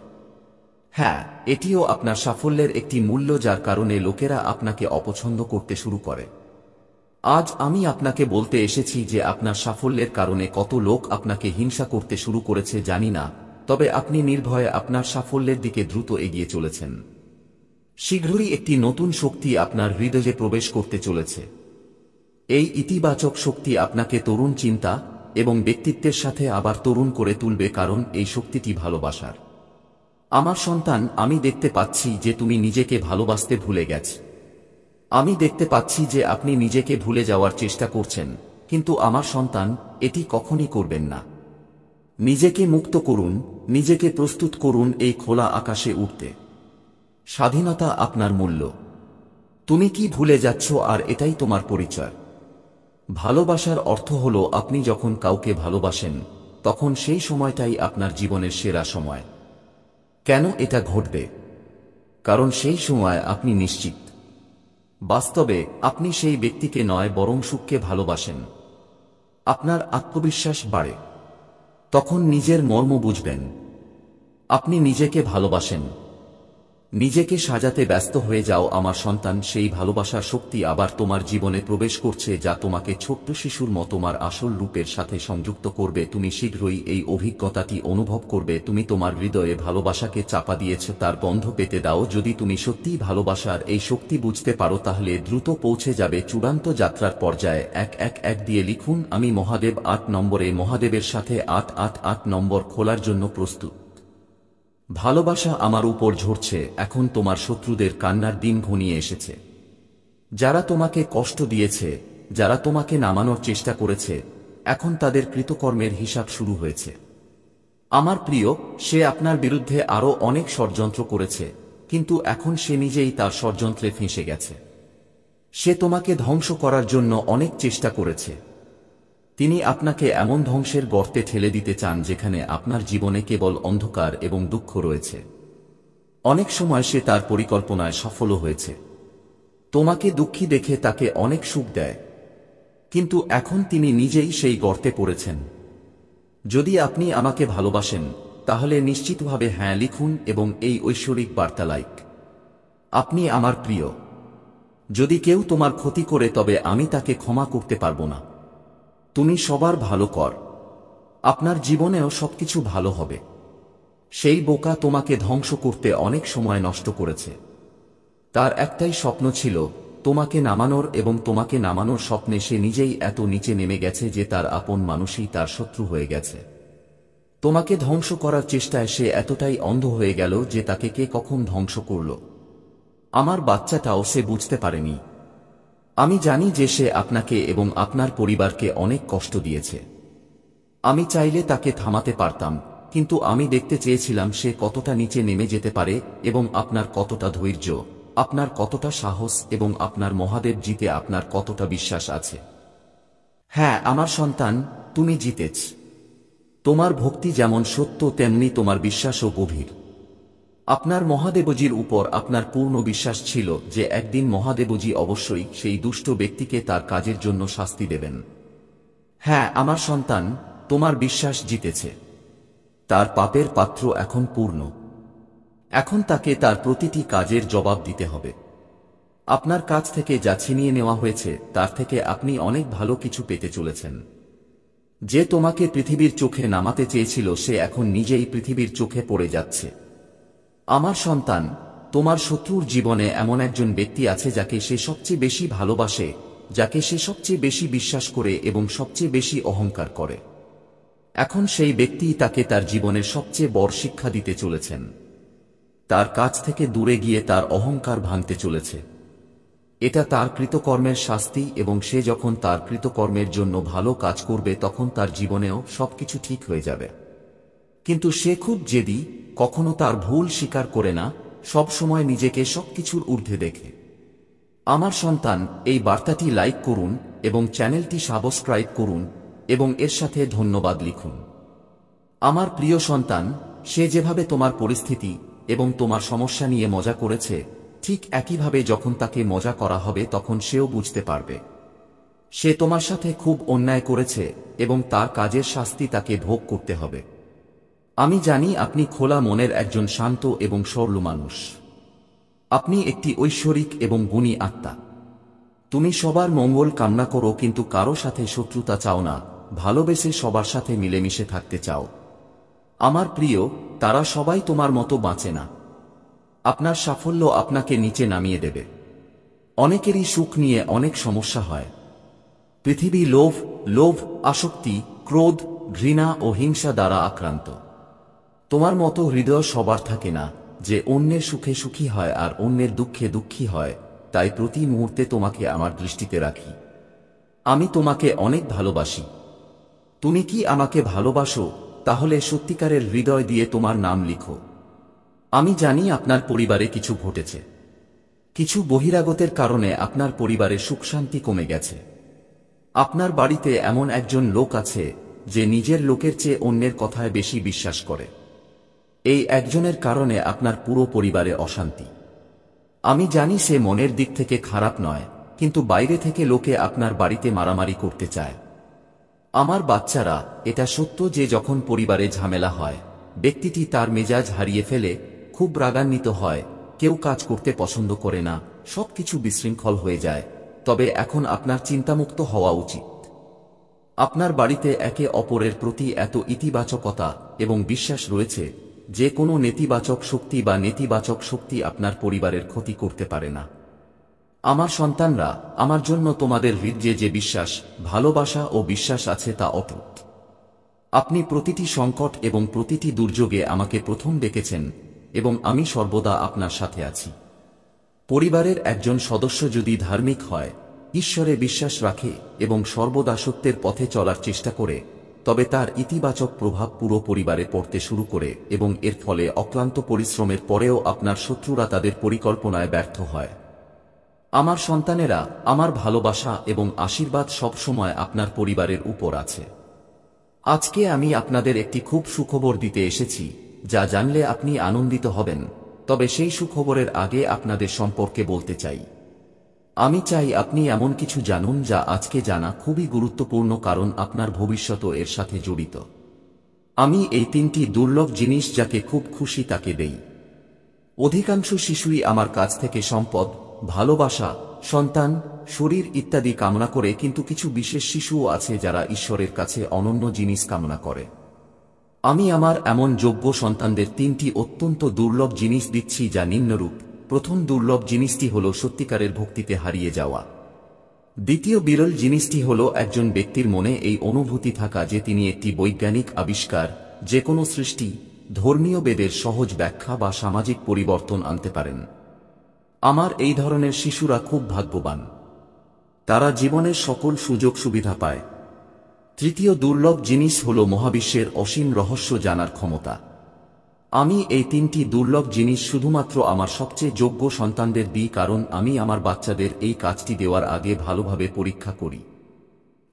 হ্যাঁ, এটিও আপনার সাফল্যের একটি মূল্য, যার কারণে লোকেরা আপনাকে অপছন্দ করতে শুরু করে। আজ আমি আপনাকে বলতে এসেছি যে আপনার সাফল্যের কারণে কত লোক আপনাকে হিংসা করতে শুরু করেছে জানি না, তবে আপনি নির্ভয়ে আপনার সাফল্যের দিকে দ্রুত এগিয়ে চলেছেন। শীঘ্রই একটি নতুন শক্তি আপনার হৃদয়ে প্রবেশ করতে চলেছে। এই ইতিবাচক শক্তি আপনাকে তরুণ চিন্তা এবং ব্যক্তিত্বের সাথে আবার তরুণ করে তুলবে, কারণ এই শক্তিটি ভালোবাসার। আমার সন্তান, আমি দেখতে পাচ্ছি যে তুমি নিজেকে ভালোবাসতে ভুলে গেছ। আমি দেখতে পাচ্ছি যে আপনি নিজেকে ভুলে যাওয়ার চেষ্টা করছেন, কিন্তু আমার সন্তান, এটি কখনই করবেন না। নিজেকে মুক্ত করুন, নিজেকে প্রস্তুত করুন এই খোলা আকাশে উঠতে। স্বাধীনতা আপনার মূল্য। তুমি কি ভুলে যাচ্ছ? আর এটাই তোমার পরিচয়। ভালোবাসার অর্থ হল আপনি যখন কাউকে ভালোবাসেন তখন সেই সময়টাই আপনার জীবনের সেরা সময়। কেন এটা ঘটবে? কারণ সেই সময় আপনি নিশ্চিত। বাস্তবে আপনি সেই ব্যক্তিকে নয় বরং সুখকে ভালোবাসেন। আপনার আত্মবিশ্বাস বাড়ে। তখন নিজের মর্ম বুঝবেন। আপনি নিজেকে ভালোবাসেন। নিজেকে সাজাতে ব্যস্ত হয়ে যাও আমার সন্তান। সেই ভালোবাসার শক্তি আবার তোমার জীবনে প্রবেশ করছে, যা তোমাকে ছোট্ট শিশুর মতো তোমার আসল রূপের সাথে সংযুক্ত করবে। তুমি শীঘ্রই এই অভিজ্ঞতাটি অনুভব করবে। তুমি তোমার হৃদয়ে ভালোবাসাকে চাপা দিয়েছ, তার গন্ধ পেতে দাও। যদি তুমি সত্যিই ভালোবাসার এই শক্তি বুঝতে পারো তাহলে দ্রুত পৌঁছে যাবে চূড়ান্ত যাত্রার পর্যায়ে। 111 দিয়ে লিখুন। আমি মহাদেব 8 নম্বরে মহাদেবের সাথে 888 নম্বর খোলার জন্য প্রস্তুত। ভালোবাসা আমার উপর ঝরছে। এখন তোমার শত্রুদের কান্নার দিন ঘনিয়ে এসেছে। যারা তোমাকে কষ্ট দিয়েছে, যারা তোমাকে নামানোর চেষ্টা করেছে, এখন তাদের কৃতকর্মের হিসাব শুরু হয়েছে। আমার প্রিয়, সে আপনার বিরুদ্ধে আরো অনেক ষড়যন্ত্র করেছে, কিন্তু এখন সে নিজেই তার ষড়যন্ত্রে ফেঁসে গেছে। সে তোমাকে ধ্বংস করার জন্য অনেক চেষ্টা করেছে। তিনি আপনাকে এমন ধ্বংসের গর্তে ঠেলে দিতে চান যেখানে আপনার জীবনে কেবল অন্ধকার এবং দুঃখ রয়েছে। অনেক সময় সে তার পরিকল্পনায় সফল হয়েছে। তোমাকে দুঃখী দেখে তাকে অনেক সুখ দেয়, কিন্তু এখন তিনি নিজেই সেই গর্তে পড়েছেন। যদি আপনি আমাকে ভালোবাসেন তাহলে নিশ্চিতভাবে হ্যাঁ লিখুন এবং এই ঐশ্বরিক বার্তা লাইক। আপনি আমার প্রিয়। যদি কেউ তোমার ক্ষতি করে তবে আমি তাকে ক্ষমা করতে পারবো না। তুমি সবার ভালো কর। আপনার জীবনেও সবকিছু ভালো হবে। সেই বোকা তোমাকে ধ্বংস করতে অনেক সময় নষ্ট করেছে। তার একটাই স্বপ্ন ছিল, তোমাকে নামানোর এবং তোমাকে নামানোর স্বপ্নে সে নিজেই এত নিচে নেমে গেছে যে তার আপন মানুষই তার শত্রু হয়ে গেছে। তোমাকে ধ্বংস করার চেষ্টায় সে এতটাই অন্ধ হয়ে গেল যে তাকে কে কখন ধ্বংস করল আমার বাচ্চাটাও সে বুঝতে পারেনি। আমি জানি যে সে আপনাকে এবং আপনার পরিবারকে অনেক কষ্ট দিয়েছে। আমি চাইলে তাকে থামাতে পারতাম, কিন্তু আমি দেখতে চেয়েছিলাম সে কতটা নিচে নেমে যেতে পারে এবং আপনার কতটা ধৈর্য, আপনার কতটা সাহস এবং আপনার মহাদেব জিতে আপনার কতটা বিশ্বাস আছে। হ্যাঁ আমার সন্তান, তুমি জিতেছ। তোমার ভক্তি যেমন সত্য তেমনি তোমার বিশ্বাসও গভীর। আপনার মহাদেবজির উপর আপনার পূর্ণ বিশ্বাস ছিল যে একদিন মহাদেবজি অবশ্যই সেই দুষ্ট ব্যক্তিকে তার কাজের জন্য শাস্তি দেবেন। হ্যাঁ আমার সন্তান, তোমার বিশ্বাস জিতেছে। তার পাপের পাত্র এখন পূর্ণ। এখন তাকে তার প্রতিটি কাজের জবাব দিতে হবে। আপনার কাছ থেকে যা ছিনিয়ে নেওয়া হয়েছে তার থেকে আপনি অনেক ভালো কিছু পেতে চলেছেন। যে তোমাকে পৃথিবীর চোখে নামাতে চেয়েছিল সে এখন নিজেই পৃথিবীর চোখে পড়ে যাচ্ছে। আমার সন্তান, তোমার শত্রুর জীবনে এমন একজন ব্যক্তি আছে যাকে সে সবচেয়ে বেশি ভালোবাসে, যাকে সে সবচেয়ে বেশি বিশ্বাস করে এবং সবচেয়ে বেশি অহংকার করে। এখন সেই ব্যক্তি তাকে তার জীবনের সবচেয়ে বড় শিক্ষা দিতে চলেছেন। তার কাছ থেকে দূরে গিয়ে তার অহংকার ভাঙতে চলেছে। এটা তার কৃতকর্মের শাস্তি এবং সে যখন তার কৃতকর্মের জন্য ভালো কাজ করবে তখন তার জীবনেও সবকিছু ঠিক হয়ে যাবে। কিন্তু সে খুব জেদি, কখনো তার ভুল স্বীকার করে না, সব সময় নিজেকে সবকিছুর ঊর্ধ্বে দেখে। আমার সন্তান, এই বার্তাটি লাইক করুন এবং চ্যানেলটি সাবস্ক্রাইব করুন এবং এর সাথে ধন্যবাদ লিখুন। আমার প্রিয় সন্তান, সে যেভাবে তোমার পরিস্থিতি এবং তোমার সমস্যা নিয়ে মজা করেছে, ঠিক একইভাবে যখন তাকে মজা করা হবে তখন সেও বুঝতে পারবে সে তোমার সাথে খুব অন্যায় করেছে এবং তার কাজের শাস্তি তাকে ভোগ করতে হবে। আমি জানি আপনি খোলা মনের একজন শান্ত এবং সরল মানুষ। আপনি একটি ঐশ্বরিক এবং গুণী আত্মা। তুমি সবার মঙ্গল কামনা করো কিন্তু কারো সাথে শত্রুতা চাও না, ভালোবেসে সবার সাথে মিলেমিশে থাকতে চাও। আমার প্রিয়, তারা সবাই তোমার মতো বাঁচে না। আপনার সাফল্য আপনাকে নিচে নামিয়ে দেবে। অনেকেরই সুখ নিয়ে অনেক সমস্যা হয়। পৃথিবী লোভ, আসক্তি, ক্রোধ, ঘৃণা ও হিংসা দ্বারা আক্রান্ত। তোমার মতো হৃদয় সবার থাকে না যে অন্যের সুখে সুখী হয় আর অন্যের দুঃখে দুঃখী হয়, তাই প্রতি মুহূর্তে তোমাকে আমার দৃষ্টিতে রাখি। আমি তোমাকে অনেক ভালোবাসি। তুমি কি আমাকে ভালোবাসো? তাহলে সত্যিকারের হৃদয় দিয়ে তোমার নাম লিখো। আমি জানি আপনার পরিবারে কিছু ঘটেছে। কিছু বহিরাগতের কারণে আপনার পরিবারে সুখ শান্তি কমে গেছে। আপনার বাড়িতে এমন একজন লোক আছে যে নিজের লোকের চেয়ে অন্যের কথায় বেশি বিশ্বাস করে। এই একজনের কারণে আপনার পুরো পরিবারে অশান্তি। আমি জানি সে মনের দিক থেকে খারাপ নয়, কিন্তু বাইরে থেকে লোকে আপনার বাড়িতে মারামারি করতে চায়। আমার বাচ্চারা, এটা সত্য যে যখন পরিবারে ঝামেলা হয় ব্যক্তিটি তার মেজাজ হারিয়ে ফেলে, খুব রাগান্বিত হয়, কেউ কাজ করতে পছন্দ করে না, সবকিছু বিশৃঙ্খল হয়ে যায়। তবে এখন আপনার চিন্তামুক্ত হওয়া উচিত। আপনার বাড়িতে একে অপরের প্রতি এত ইতিবাচকতা এবং বিশ্বাস রয়েছে যে কোনো নেতিবাচক শক্তি বা নেতিবাচক শক্তি আপনার পরিবারের ক্ষতি করতে পারে না। আমার সন্তানরা, আমার জন্য তোমাদের হৃদয়ে যে বিশ্বাস, ভালোবাসা ও বিশ্বাস আছে তা অটুট। আপনি প্রতিটি সংকট এবং প্রতিটি দুর্যোগে আমাকে প্রথম ডেকেছেন এবং আমি সর্বদা আপনার সাথে আছি। পরিবারের একজন সদস্য যদি ধার্মিক হয়, ঈশ্বরে বিশ্বাস রাখে এবং সর্বদা সত্যের পথে চলার চেষ্টা করে, তবে তার ইতিবাচক প্রভাব পুরো পরিবারে পড়তে শুরু করে এবং এর ফলে অক্লান্ত পরিশ্রমের পরেও আপনার শত্রুরা তাদের পরিকল্পনায় ব্যর্থ হয়। আমার সন্তানেরা, আমার ভালোবাসা এবং আশীর্বাদ সব সময় আপনার পরিবারের উপর আছে। আজকে আমি আপনাদের একটি খুব সুখবর দিতে এসেছি, যা জানলে আপনি আনন্দিত হবেন। তবে সেই সুখবরের আগে আপনাদের সম্পর্কে বলতে চাই। আমি চাই আপনি এমন কিছু জানুন যা আজকে জানা খুবই গুরুত্বপূর্ণ, কারণ আপনার ভবিষ্যৎও এর সাথে জড়িত। আমি এই তিনটি দুর্লভ জিনিস যাকে খুব খুশি তাকে দেই। অধিকাংশ শিশুই আমার কাছ থেকে সম্পদ, ভালোবাসা, সন্তান, শরীর ইত্যাদি কামনা করে, কিন্তু কিছু বিশেষ শিশুও আছে যারা ঈশ্বরের কাছে অনন্য জিনিস কামনা করে। আমি আমার এমন যোগ্য সন্তানদের তিনটি অত্যন্ত দুর্লভ জিনিস দিচ্ছি, যা নিম্নরূপ। প্রথম দুর্লভ জিনিসটি হল সত্যিকারের ভক্তিতে হারিয়ে যাওয়া। দ্বিতীয় বিরল জিনিসটি হল একজন ব্যক্তির মনে এই অনুভূতি থাকা যে তিনি একটি বৈজ্ঞানিক আবিষ্কার, যে কোনো সৃষ্টি, ধর্মীয় বেদের সহজ ব্যাখ্যা বা সামাজিক পরিবর্তন আনতে পারেন। আমার এই ধরনের শিশুরা খুব ভাগ্যবান। তারা জীবনের সকল সুযোগ সুবিধা পায়। তৃতীয় দুর্লভ জিনিস হল মহাবিশ্বের অসীম রহস্য জানার ক্ষমতা। আমি এই তিনটি দুর্লভ জিনিস শুধুমাত্র আমার সবচেয়ে যোগ্য সন্তানদের দিই, কারণ আমি আমার বাচ্চাদের এই কাজটি দেওয়ার আগে ভালোভাবে পরীক্ষা করি।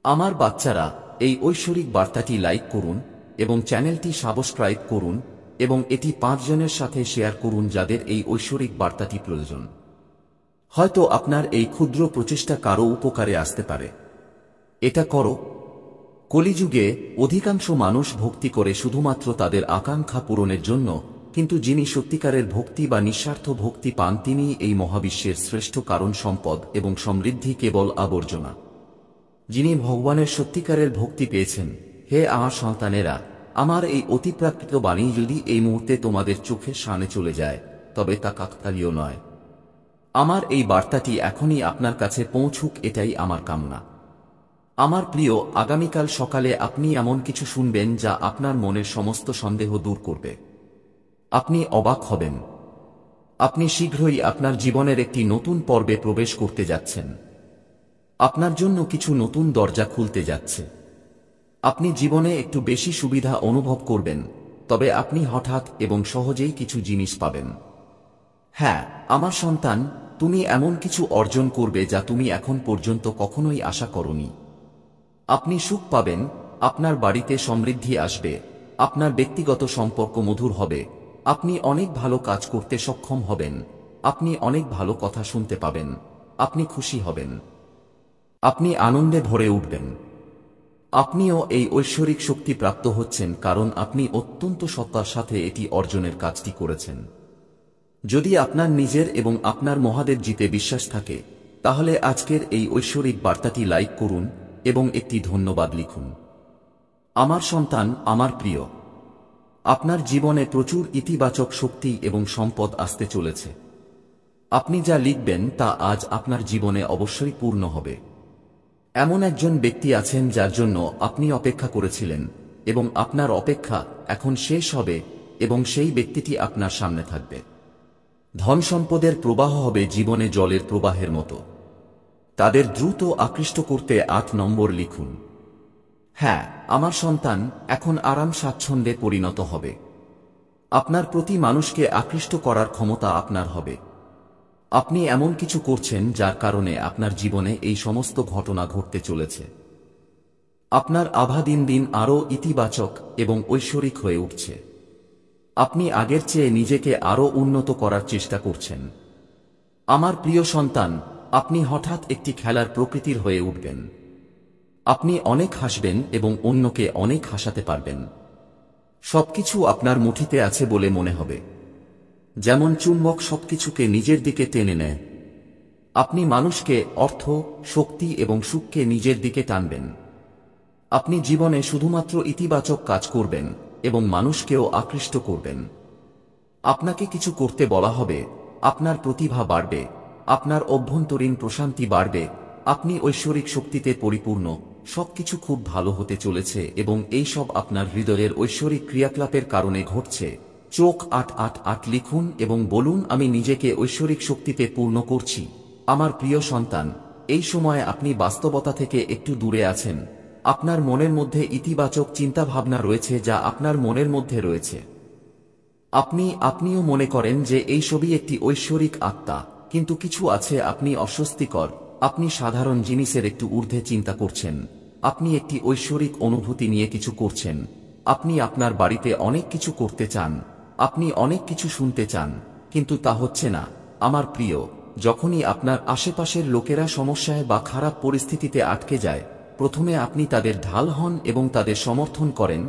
আমার বাচ্চারা, এই ঐশ্বরিক বার্তাটি লাইক করুন এবং চ্যানেলটি সাবস্ক্রাইব করুন এবং এটি 5 জনের সাথে শেয়ার করুন যাদের এই ঐশ্বরিক বার্তাটি প্রয়োজন। হয়তো আপনার এই ক্ষুদ্র প্রচেষ্টা কারো উপকারে আসতে পারে। এটা করো। কলিযুগে অধিকাংশ মানুষ ভক্তি করে শুধুমাত্র তাদের আকাঙ্ক্ষা পূরণের জন্য, কিন্তু যিনি সত্যিকারের ভক্তি বা নিঃস্বার্থ ভক্তি পান তিনি এই মহাবিশ্বের শ্রেষ্ঠ কারণ, সম্পদ এবং সমৃদ্ধি কেবল আবর্জনা। যিনি ভগবানের সত্যিকারের ভক্তি পেয়েছেন, হে আমার সন্তানেরা, আমার এই অতিপ্রাকৃত বাণী যদি এই মুহূর্তে তোমাদের চোখের সামনে চলে যায়, তবে তা কাকতালীয় নয়। আমার এই বার্তাটি এখনই আপনার কাছে পৌঁছুক, এটাই আমার কামনা। আমার প্রিয়, আগামীকাল সকালে আপনি এমন কিছু শুনবেন যা আপনার মনের সমস্ত সন্দেহ দূর করবে। আপনি অবাক হবেন। আপনি শীঘ্রই আপনার জীবনের একটি নতুন পর্বে প্রবেশ করতে যাচ্ছেন। আপনার জন্য কিছু নতুন দরজা খুলতে যাচ্ছে। আপনি জীবনে একটু বেশি সুবিধা অনুভব করবেন, তবে আপনি হঠাৎ এবং সহজেই কিছু জিনিস পাবেন। হ্যাঁ, আমার সন্তান, তুমি এমন কিছু অর্জন করবে যা তুমি এখন পর্যন্ত কখনোই আশা করোনি। আপনি সুখ পাবেন, আপনার বাড়িতে সমৃদ্ধি আসবে, আপনার ব্যক্তিগত সম্পর্ক মধুর হবে, আপনি অনেক ভালো কাজ করতে সক্ষম হবেন, আপনি অনেক ভালো কথা শুনতে পাবেন, আপনি খুশি হবেন, আপনি আনন্দে ভরে উঠবেন। আপনিও এই ঐশ্বরিক শক্তি প্রাপ্ত হচ্ছেন কারণ আপনি অত্যন্ত সত্তার সাথে এটি অর্জনের কাজটি করেছেন। যদি আপনার নিজের এবং আপনার মহাদেবজিতে বিশ্বাস থাকে, তাহলে আজকের এই ঐশ্বরিক বার্তাটি লাইক করুন এবং একটি ধন্যবাদ লিখুন। আমার সন্তান, আমার প্রিয়, আপনার জীবনে প্রচুর ইতিবাচক শক্তি এবং সম্পদ আসতে চলেছে। আপনি যা লিখবেন তা আজ আপনার জীবনে অবশ্যই পূর্ণ হবে। এমন একজন ব্যক্তি আছেন যার জন্য আপনি অপেক্ষা করেছিলেন এবং আপনার অপেক্ষা এখন শেষ হবে এবং সেই ব্যক্তিটি আপনার সামনে থাকবে। ধন সম্পদের প্রবাহ হবে জীবনে জলের প্রবাহের মতো। তাদের দ্রুত আকৃষ্ট করতে 8 নম্বর লিখুন। হ্যাঁ, আমার সন্তান, এখন আরাম স্বাচ্ছন্দ্যে পরিণত হবে। আপনার প্রতি মানুষকে আকৃষ্ট করার ক্ষমতা আপনার হবে। আপনি এমন কিছু করছেন যার কারণে আপনার জীবনে এই সমস্ত ঘটনা ঘটতে চলেছে। আপনার আভা দিন দিন আরও ইতিবাচক এবং ঐশ্বরিক হয়ে উঠছে। আপনি আগের চেয়ে নিজেকে আরও উন্নত করার চেষ্টা করছেন। আমার প্রিয় সন্তান, আপনি হঠাৎ একটি খেলার প্রকৃতির হয়ে উঠবেন। আপনি অনেক হাসবেন এবং অন্যকে অনেক হাসাতে পারবেন। সবকিছু আপনার মুঠিতে আছে বলে মনে হবে, যেমন চুম্বক সবকিছুকে নিজের দিকে টেনে নেয়। আপনি মানুষকে, অর্থ, শক্তি এবং সুখকে নিজের দিকে টানবেন। আপনি জীবনে শুধুমাত্র ইতিবাচক কাজ করবেন এবং মানুষকেও আকৃষ্ট করবেন। আপনাকে কিছু করতে বলা হবে, আপনার প্রতিভা বাড়বে, আপনার অভ্যন্তরীণ প্রশান্তি বাড়বে, আপনি ঐশ্বরিক শক্তিতে পরিপূর্ণ, সবকিছু খুব ভালো হতে চলেছে এবং এই সব আপনার হৃদয়ের ঐশ্বরিক ক্রিয়াকলাপের কারণে ঘটছে। চোখ 888 লিখুন এবং বলুন, আমি নিজেকে ঐশ্বরিক শক্তিতে পূর্ণ করছি। আমার প্রিয় সন্তান, এই সময়ে আপনি বাস্তবতা থেকে একটু দূরে আছেন। আপনার মনের মধ্যে ইতিবাচক চিন্তাভাবনা রয়েছে যা আপনার মনের মধ্যে রয়েছে। আপনিও মনে করেন যে এই সবই একটি ঐশ্বরিক আত্মা, কিন্তু কিছু আছে আপনি অস্বস্তিকর, আপনি সাধারণ জিনিসের একটু ঊর্ধ্বে চিন্তা করছেন, আপনি একটি ঐশ্বরিক অনুভূতি নিয়ে কিছু করছেন, আপনি আপনার বাড়িতে অনেক কিছু করতে চান, আপনি অনেক কিছু শুনতে চান, কিন্তু তা হচ্ছে না। আমার প্রিয়, যখনই আপনার আশেপাশের লোকেরা সমস্যায় বা খারাপ পরিস্থিতিতে আটকে যায়, প্রথমে আপনি তাদের ঢাল হন এবং তাদের সমর্থন করেন।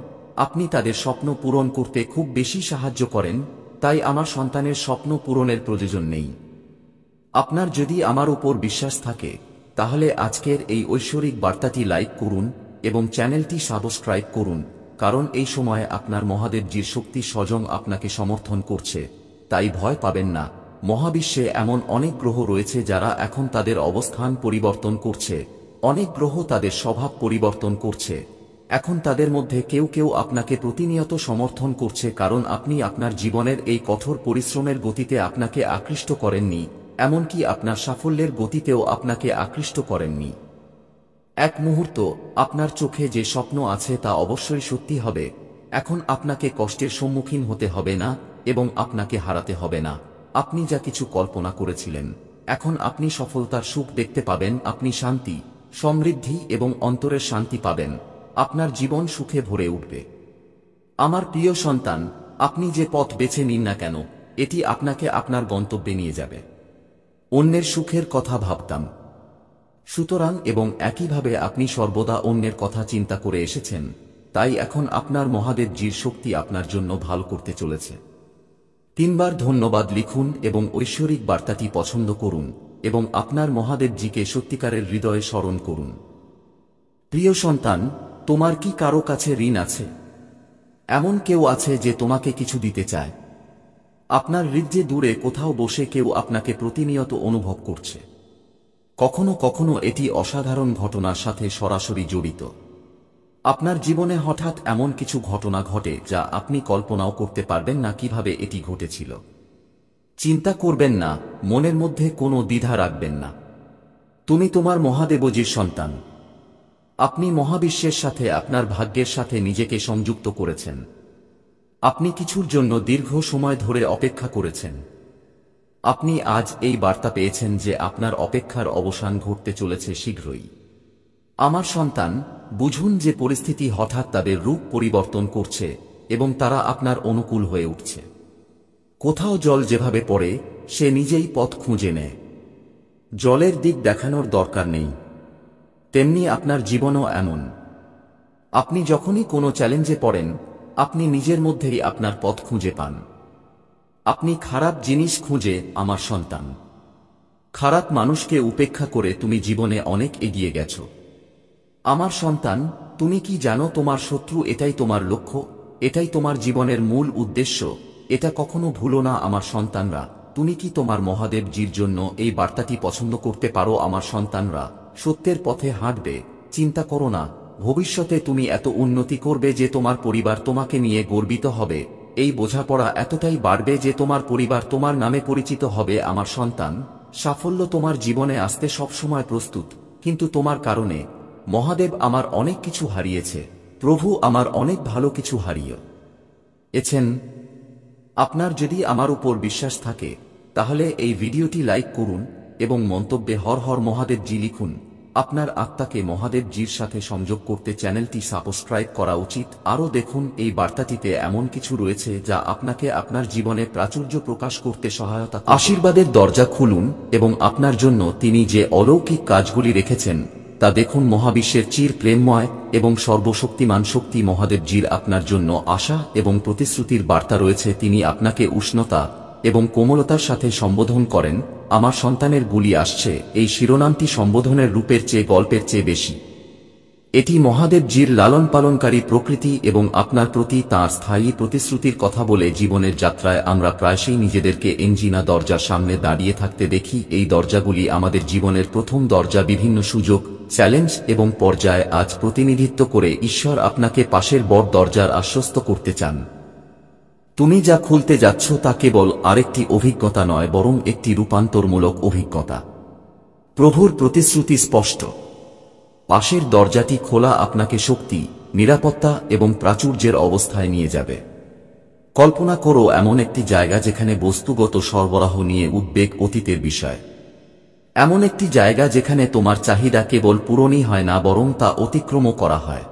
আপনি তাদের স্বপ্ন পূরণ করতে খুব বেশি সাহায্য করেন, তাই আমার সন্তানের স্বপ্ন পূরণের প্রয়োজন নেই। আপনার যদি আমার উপর বিশ্বাস থাকে, তাহলে আজকের এই ঐশ্বরিক বার্তাটি লাইক করুন এবং চ্যানেলটি সাবস্ক্রাইব করুন, কারণ এই সময়ে আপনার মহাদেবজির শক্তি স্বয়ং আপনাকে সমর্থন করছে। তাই ভয় পাবেন না, মহাবিশ্বে এমন অনেক গ্রহ রয়েছে যারা এখন তাদের অবস্থান পরিবর্তন করছে, অনেক গ্রহ তাদের স্বভাব পরিবর্তন করছে। এখন তাদের মধ্যে কেউ কেউ আপনাকে প্রতিনিয়ত সমর্থন করছে, কারণ আপনি আপনার জীবনের এই কঠোর পরিশ্রমের গতিতে আপনাকে আকৃষ্ট করেননি, এমনকি আপনার সাফল্যের গতিতেও আপনাকে আকৃষ্ট করেননি। এক মুহূর্ত আপনার চোখে যে স্বপ্ন আছে তা অবশ্যই সত্যি হবে। এখন আপনাকে কষ্টের সম্মুখীন হতে হবে না এবং আপনাকে হারাতে হবে না। আপনি যা কিছু কল্পনা করেছিলেন, এখন আপনি সফলতার সুখ দেখতে পাবেন, আপনি শান্তি, সমৃদ্ধি এবং অন্তরের শান্তি পাবেন। আপনার জীবন সুখে ভরে উঠবে। আমার প্রিয় সন্তান, আপনি যে পথ বেছে নিন না কেন, এটি আপনাকে আপনার গন্তব্যে নিয়ে যাবে। অন্যের সুখের কথা ভাবতাম, সুতরাং এবং একইভাবে আপনি সর্বদা অন্যের কথা চিন্তা করে এসেছেন, তাই এখন আপনার মহাদেবজির শক্তি আপনার জন্য ভালো করতে চলেছে। 3 বার ধন্যবাদ লিখুন এবং ঐশ্বরিক বার্তাটি পছন্দ করুন এবং আপনার মহাদেবজিকে সত্যিকারের হৃদয়ে স্মরণ করুন। প্রিয় সন্তান, তোমার কি কারো কাছে ঋণ আছে? এমন কেউ আছে যে তোমাকে কিছু দিতে চায়? আপনার হৃদয়ে দূরে কোথাও বসে কেউ আপনাকে প্রতিনিয়ত অনুভব করছে। কখনো কখনো এটি অসাধারণ ঘটনার সাথে সরাসরি জড়িত। আপনার জীবনে হঠাৎ এমন কিছু ঘটনা ঘটে যা আপনি কল্পনাও করতে পারবেন না কিভাবে এটি ঘটেছিল। চিন্তা করবেন না, মনের মধ্যে কোনো দ্বিধা রাখবেন না। তুমি তোমার মহাদেবজির সন্তান। আপনি মহাবিশ্বের সাথে আপনার ভাগ্যের সাথে নিজেকে সংযুক্ত করেছেন। আপনি কিছুর জন্য দীর্ঘ সময় ধরে অপেক্ষা করেছেন। আপনি আজ এই বার্তা পেয়েছেন যে আপনার অপেক্ষার অবসান ঘটতে চলেছে শীঘ্রই। আমার সন্তান, বুঝুন যে পরিস্থিতি হঠাৎ তাদের রূপ পরিবর্তন করছে এবং তারা আপনার অনুকূল হয়ে উঠছে। কোথাও জল যেভাবে পড়ে সে নিজেই পথ খুঁজে নেয়, জলের দিক দেখানোর দরকার নেই, তেমনি আপনার জীবনও এমন। আপনি যখনই কোনো চ্যালেঞ্জে পড়েন, আপনি নিজের মধ্যেই আপনার পথ খুঁজে পান। আপনি খারাপ জিনিস খুঁজে, আমার সন্তান, খারাপ মানুষকে উপেক্ষা করে তুমি জীবনে অনেক এগিয়ে গেছো। আমার সন্তান, তুমি কি জানো তোমার শত্রু এটাই তোমার লক্ষ্য, এটাই তোমার জীবনের মূল উদ্দেশ্য। এটা কখনো ভুলো না আমার সন্তানরা। তুমি কি তোমার মহাদেবজির জন্য এই বার্তাটি পছন্দ করতে পারো? আমার সন্তানরা, সত্যের পথে হাঁটবে, চিন্তা করো না। ভবিষ্যতে তুমি এত উন্নতি করবে যে তোমার পরিবার তোমাকে নিয়ে গর্বিত হবে। এই বোঝাপড়া এতটাই বাড়বে যে তোমার পরিবার তোমার নামে পরিচিত হবে। আমার সন্তান, সাফল্য তোমার জীবনে আসতে সবসময় প্রস্তুত, কিন্তু তোমার কারণে মহাদেব আমার অনেক কিছু হারিয়েছে, প্রভু আমার অনেক ভালো কিছু হারিয়েছেন। আপনার যদি আমার উপর বিশ্বাস থাকে তাহলে এই ভিডিওটি লাইক করুন এবং মন্তব্যে হর হর মহাদেবজি লিখুন। আপনার আত্মাকে মহাদেবজির সাথে সংযোগ করতে চ্যানেলটি সাবস্ক্রাইব করা উচিত। আরও দেখুন, এই বার্তাটিতে এমন কিছু রয়েছে যা আপনাকে আপনার জীবনে প্রাচুর্য প্রকাশ করতে সহায়তা করবে। আশীর্বাদের দরজা খুলুন এবং আপনার জন্য তিনি যে অলৌকিক কাজগুলি রেখেছেন তা দেখুন। মহাবিশ্বের চির প্রেমময় এবং সর্বশক্তিমান শক্তি মহাদেবজির আপনার জন্য আশা এবং প্রতিশ্রুতির বার্তা রয়েছে। তিনি আপনাকে উষ্ণতা এবং কোমলতার সাথে সম্বোধন করেন। আমার সন্তানের গুলি আসছে, এই শিরোনামটি সম্বোধনের রূপের চেয়ে গল্পের চেয়ে বেশি। এটি মহাদেবজির লালন পালনকারী প্রকৃতি এবং আপনার প্রতি তাঁর স্থায়ী প্রতিশ্রুতির কথা বলে। জীবনের যাত্রায় আমরা প্রায়শই নিজেদেরকে এঞ্জিনা দরজার সামনে দাঁড়িয়ে থাকতে দেখি। এই দরজাগুলি আমাদের জীবনের প্রথম দরজা, বিভিন্ন সুযোগ, চ্যালেঞ্জ এবং পর্যায়ে আজ প্রতিনিধিত্ব করে ঈশ্বর আপনাকে পাশের বড় দরজার আশ্বস্ত করতে চান। তুমি যা খুলতে যাচ্ছ তা কেবল আরেকটি অভিজ্ঞতা নয়, বরং একটি রূপান্তরমূলক অভিজ্ঞতা। প্রভুর প্রতিশ্রুতি স্পষ্ট, পাশের দরজাটি খোলা আপনাকে শক্তি, নিরাপত্তা এবং প্রাচুর্যের অবস্থায় নিয়ে যাবে। কল্পনা করো এমন একটি জায়গা যেখানে বস্তুগত সরবরাহ নিয়ে উদ্বেগ অতীতের বিষয়। এমন একটি জায়গা যেখানে তোমার চাহিদা কেবল পূরণই হয় না, বরং তা অতিক্রমও করা হয়।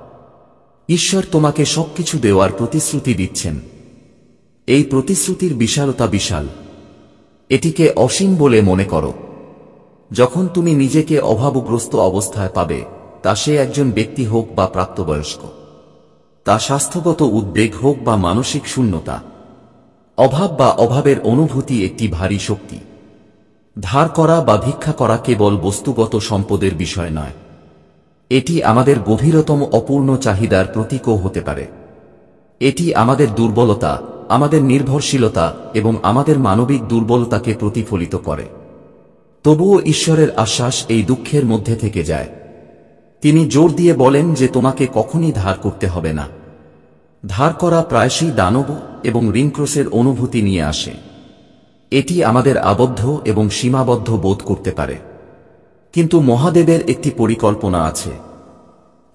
ঈশ্বর তোমাকে সবকিছু দেওয়ার প্রতিশ্রুতি দিচ্ছেন। এই প্রতিশ্রুতির বিশালতা বিশাল, এটিকে অসীম বলে মনে করো। যখন তুমি নিজেকে অভাবগ্রস্ত অবস্থায় পাবে, তা সে একজন ব্যক্তি হোক বা প্রাপ্তবয়স্ক, তা স্বাস্থ্যগত উদ্বেগ হোক বা মানসিক শূন্যতা, অভাব বা অভাবের অনুভূতি একটি ভারী শক্তি। ধার করা বা ভিক্ষা করা কেবল বস্তুগত সম্পদের বিষয় নয়, এটি আমাদের গভীরতম অপূর্ণ চাহিদার প্রতীকও হতে পারে। এটি আমাদের দুর্বলতা, আমাদের নির্ভরশীলতা এবং আমাদের মানবিক দুর্বলতাকে প্রতিফলিত করে। তবুও ঈশ্বরের আশ্বাস এই দুঃখের মধ্যে থেকে যায়। তিনি জোর দিয়ে বলেন যে তোমাকে কখনই ধার করতে হবে না। ধার করা প্রায়শই দানব এবং ঋণক্রোশের অনুভূতি নিয়ে আসে। এটি আমাদের আবদ্ধ এবং সীমাবদ্ধ বোধ করতে পারে। কিন্তু মহাদেবের একটি পরিকল্পনা আছে।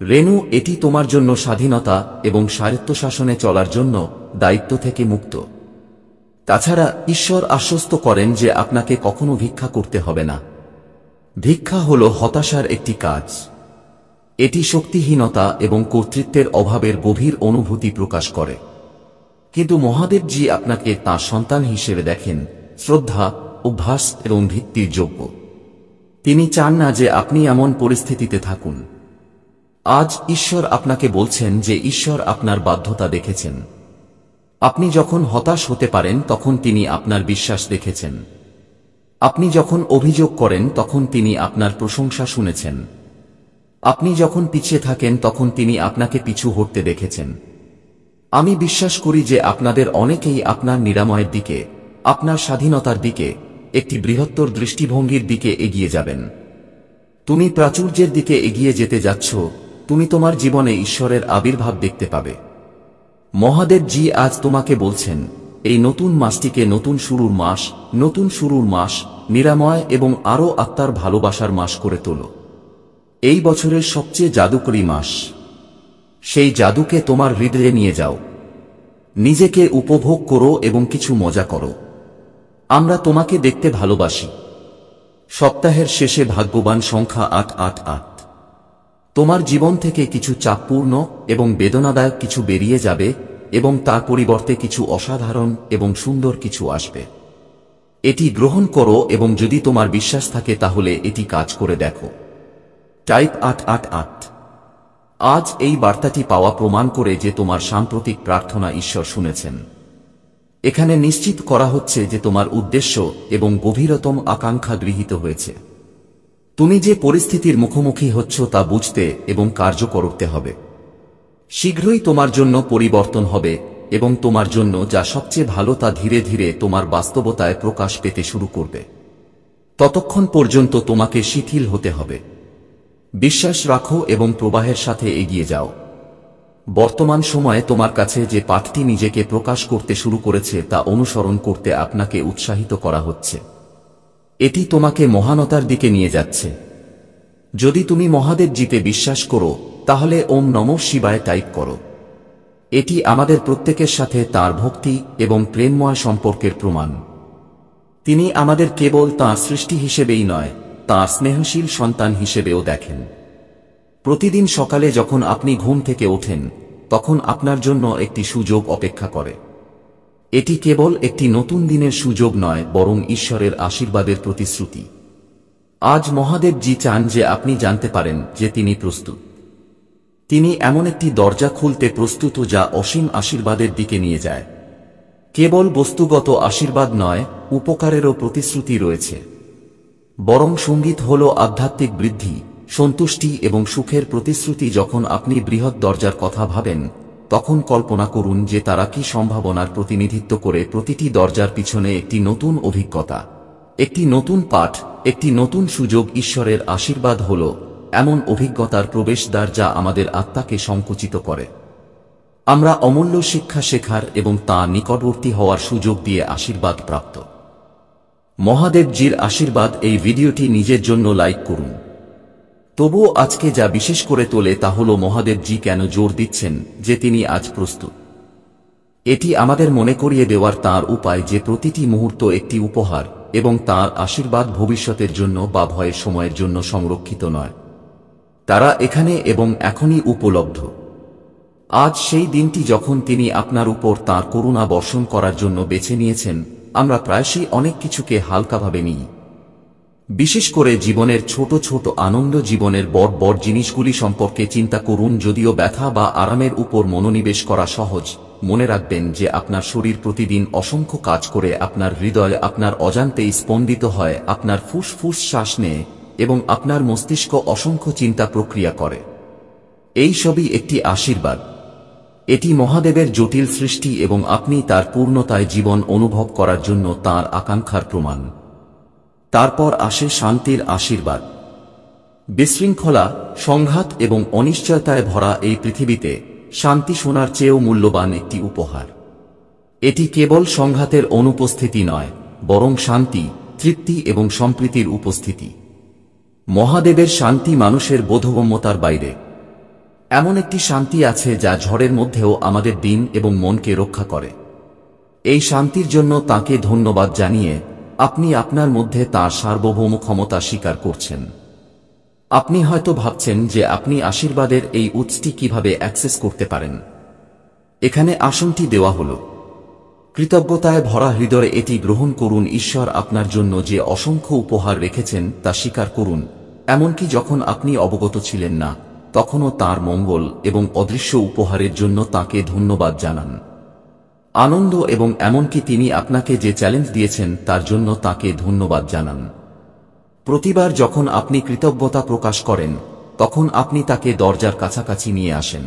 রেণু, এটি তোমার জন্য স্বাধীনতা এবং স্বায়ত্তশাসনে চলার জন্য দায়িত্ব থেকে মুক্ত। তাছাড়া ঈশ্বর আশ্বস্ত করেন যে আপনাকে কখনো ভিক্ষা করতে হবে না। ভিক্ষা হল হতাশার একটি কাজ। এটি শক্তিহীনতা এবং কর্তৃত্বের অভাবের গভীর অনুভূতি প্রকাশ করে। কিন্তু মহাদেবজি আপনাকে তাঁর সন্তান হিসেবে দেখেন, শ্রদ্ধা, অভ্যাস এবং ভিত্তির যোগ্য। তিনি চান না যে আপনি এমন পরিস্থিতিতে থাকুন। আজ ঈশ্বর আপনাকে বলছেন যে ঈশ্বর আপনার বাধ্যতা দেখেছেন। আপনি যখন হতাশ হতে পারেন তখন তিনি আপনার বিশ্বাস দেখেছেন। আপনি যখন অভিযোগ করেন তখন তিনি আপনার প্রশংসা শুনেছেন। আপনি যখন পিছিয়ে থাকেন তখন তিনি আপনাকে পিছু হটতে দেখেছেন। আমি বিশ্বাস করি যে আপনাদের অনেকেই আপনার নিরাময়ের দিকে, আপনার স্বাধীনতার দিকে, একটি বৃহত্তর দৃষ্টিভঙ্গির দিকে এগিয়ে যাবেন। তুমি প্রাচুর্যের দিকে এগিয়ে যেতে যাচ্ছ। তুমি তোমার জীবনে ঈশ্বরের আবির্ভাব দেখতে পাবে। মহাদেব জি আজ তোমাকে বলছেন, এই নতুন মাসটিকে নতুন শুরুর মাস, নতুন শুরুর মাস, নিরাময় এবং আরও আত্মার ভালোবাসার মাস করে তোলো। এই বছরের সবচেয়ে জাদুকরী মাস। সেই জাদুকে তোমার হৃদয়ে নিয়ে যাও। নিজেকে উপভোগ করো এবং কিছু মজা করো। আমরা তোমাকে দেখতে ভালোবাসি। সপ্তাহের শেষে ভাগ্যবান সংখ্যা 888। তোমার জীবন থেকে কিছু চাপপূর্ণ এবং বেদনাদায়ক কিছু বেরিয়ে যাবে এবং তার পরিবর্তে কিছু অসাধারণ এবং সুন্দর কিছু আসবে। এটি গ্রহণ করো এবং যদি তোমার বিশ্বাস থাকে তাহলে এটি কাজ করে দেখো। টাইপ 888। আজ এই বার্তাটি পাওয়া প্রমাণ করে যে তোমার সাম্প্রতিক প্রার্থনা ঈশ্বর শুনেছেন। এখানে নিশ্চিত করা হচ্ছে যে তোমার উদ্দেশ্য এবং গভীরতম আকাঙ্ক্ষা গৃহীত হয়েছে। তুমি যে পরিস্থিতির মুখোমুখি হচ্ছ তা বুঝতে এবং কার্য করতে হবে। শীঘ্রই তোমার জন্য পরিবর্তন হবে এবং তোমার জন্য যা সবচেয়ে ভালো তা ধীরে ধীরে তোমার বাস্তবতায় প্রকাশ পেতে শুরু করবে। ততক্ষণ পর্যন্ত তোমাকে শিথিল হতে হবে। বিশ্বাস রাখো এবং প্রবাহের সাথে এগিয়ে যাও। বর্তমান সময়ে তোমার কাছে যে পাঠটি নিজেকে প্রকাশ করতে শুরু করেছে তা অনুসরণ করতে আপনাকে উৎসাহিত করা হচ্ছে। এটি তোমাকে মহানতার দিকে নিয়ে যাচ্ছে। যদি তুমি মহাদেব জিতে বিশ্বাস করো তাহলে ওম নমঃ শিবায় টাইপ করো। এটি আমাদের প্রত্যেকের সাথে তার ভক্তি এবং প্রেমময় সম্পর্কের প্রমাণ। তিনি আমাদের কেবল তাঁর সৃষ্টি হিসেবেই নয়, তাঁর স্নেহশীল সন্তান হিসেবেও দেখেন। প্রতিদিন সকালে যখন আপনি ঘুম থেকে ওঠেন তখন আপনার জন্য একটি সুযোগ অপেক্ষা করে। এটি কেবল একটি নতুন দিনের সুযোগ নয়, বরং ঈশ্বরের আশীর্বাদের প্রতিশ্রুতি। আজ মহাদেব জি চান যে আপনি জানতে পারেন যে তিনি প্রস্তুত। তিনি এমন একটি দরজা খুলতে প্রস্তুত যা অসীম আশীর্বাদের দিকে নিয়ে যায়। কেবল বস্তুগত আশীর্বাদ নয়, উপকারেরও প্রতিশ্রুতি রয়েছে। বরং সঙ্গীত হল আধ্যাত্মিক বৃদ্ধি, সন্তুষ্টি এবং সুখের প্রতিশ্রুতি। যখন আপনি বৃহৎ দরজার কথা ভাবেন তখন কল্পনা করুন যে তারা কি সম্ভাবনার প্রতিনিধিত্ব করে। প্রতিটি দরজার পিছনে একটি নতুন অভিজ্ঞতা, একটি নতুন পাঠ, একটি নতুন সুযোগ। ঈশ্বরের আশীর্বাদ হল এমন অভিজ্ঞতার প্রবেশদ্বার যা আমাদের আত্মাকে সংকুচিত করে। আমরা অমূল্য শিক্ষা শেখার এবং তা নিকটবর্তী হওয়ার সুযোগ দিয়ে আশীর্বাদ প্রাপ্ত। মহাদেবজির আশীর্বাদ। এই ভিডিওটি নিজের জন্য লাইক করুন। তবুও আজকে যা বিশেষ করে তোলে তা হল মহাদেবজি কেন জোর দিচ্ছেন যে তিনি আজ প্রস্তুত। এটি আমাদের মনে করিয়ে দেওয়ার তাঁর উপায় যে প্রতিটি মুহূর্ত একটি উপহার এবং তাঁর আশীর্বাদ ভবিষ্যতের জন্য বা ভয়ের সময়ের জন্য সংরক্ষিত নয়। তারা এখানে এবং এখনই উপলব্ধ। আজ সেই দিনটি যখন তিনি আপনার উপর তাঁর করুণা বর্ষণ করার জন্য বেছে নিয়েছেন। আমরা প্রায়শই অনেক কিছুকে হালকাভাবে নিই, বিশেষ করে জীবনের ছোট ছোট আনন্দ। জীবনের বড় বড় জিনিসগুলি সম্পর্কে চিন্তা করুন। যদিও ব্যথা বা আরামের উপর মনোনিবেশ করা সহজ, মনে রাখবেন যে আপনার শরীর প্রতিদিন অসংখ্য কাজ করে, আপনার হৃদয় আপনার অজান্তেই স্পন্দিত হয়, আপনার ফুসফুস শ্বাস নেয় এবং আপনার মস্তিষ্ক অসংখ্য চিন্তা প্রক্রিয়া করে। এই সবই একটি আশীর্বাদ। এটি মহাদেবের জটিল সৃষ্টি এবং আপনি তার পূর্ণতায় জীবন অনুভব করার জন্য তাঁর আকাঙ্ক্ষার প্রমাণ। তারপর আসে শান্তির আশীর্বাদ। বিশৃঙ্খলা, সংঘাত এবং অনিশ্চয়তায় ভরা এই পৃথিবীতে শান্তি সোনার চেয়েও মূল্যবান একটি উপহার। এটি কেবল সংঘাতের অনুপস্থিতি নয়, বরং শান্তি, তৃপ্তি এবং সম্প্রীতির উপস্থিতি। মহাদেবের শান্তি মানুষের বোধগম্যতার বাইরে। এমন একটি শান্তি আছে যা ঝড়ের মধ্যেও আমাদের দিন এবং মনকে রক্ষা করে। এই শান্তির জন্য তাঁকে ধন্যবাদ জানিয়ে আপনি আপনার মধ্যে তাঁর সার্বভৌম ক্ষমতা স্বীকার করছেন। আপনি হয়তো ভাবছেন যে আপনি আশীর্বাদের এই উৎসটি কিভাবে অ্যাক্সেস করতে পারেন। এখানে আসনটি দেওয়া হল। কৃতজ্ঞতায় ভরা হৃদয়ে এটি গ্রহণ করুন। ঈশ্বর আপনার জন্য যে অসংখ্য উপহার রেখেছেন তা স্বীকার করুন, এমনকি যখন আপনি অবগত ছিলেন না, তখনও তাঁর মঙ্গল এবং অদৃশ্য উপহারের জন্য তাঁকে ধন্যবাদ জানান। আনন্দ এবং এমনকি তিনি আপনাকে যে চ্যালেঞ্জ দিয়েছেন তার জন্য তাঁকে ধন্যবাদ জানান। প্রতিবার যখন আপনি কৃতজ্ঞতা প্রকাশ করেন, তখন আপনি তাকে দরজার কাছাকাছি নিয়ে আসেন।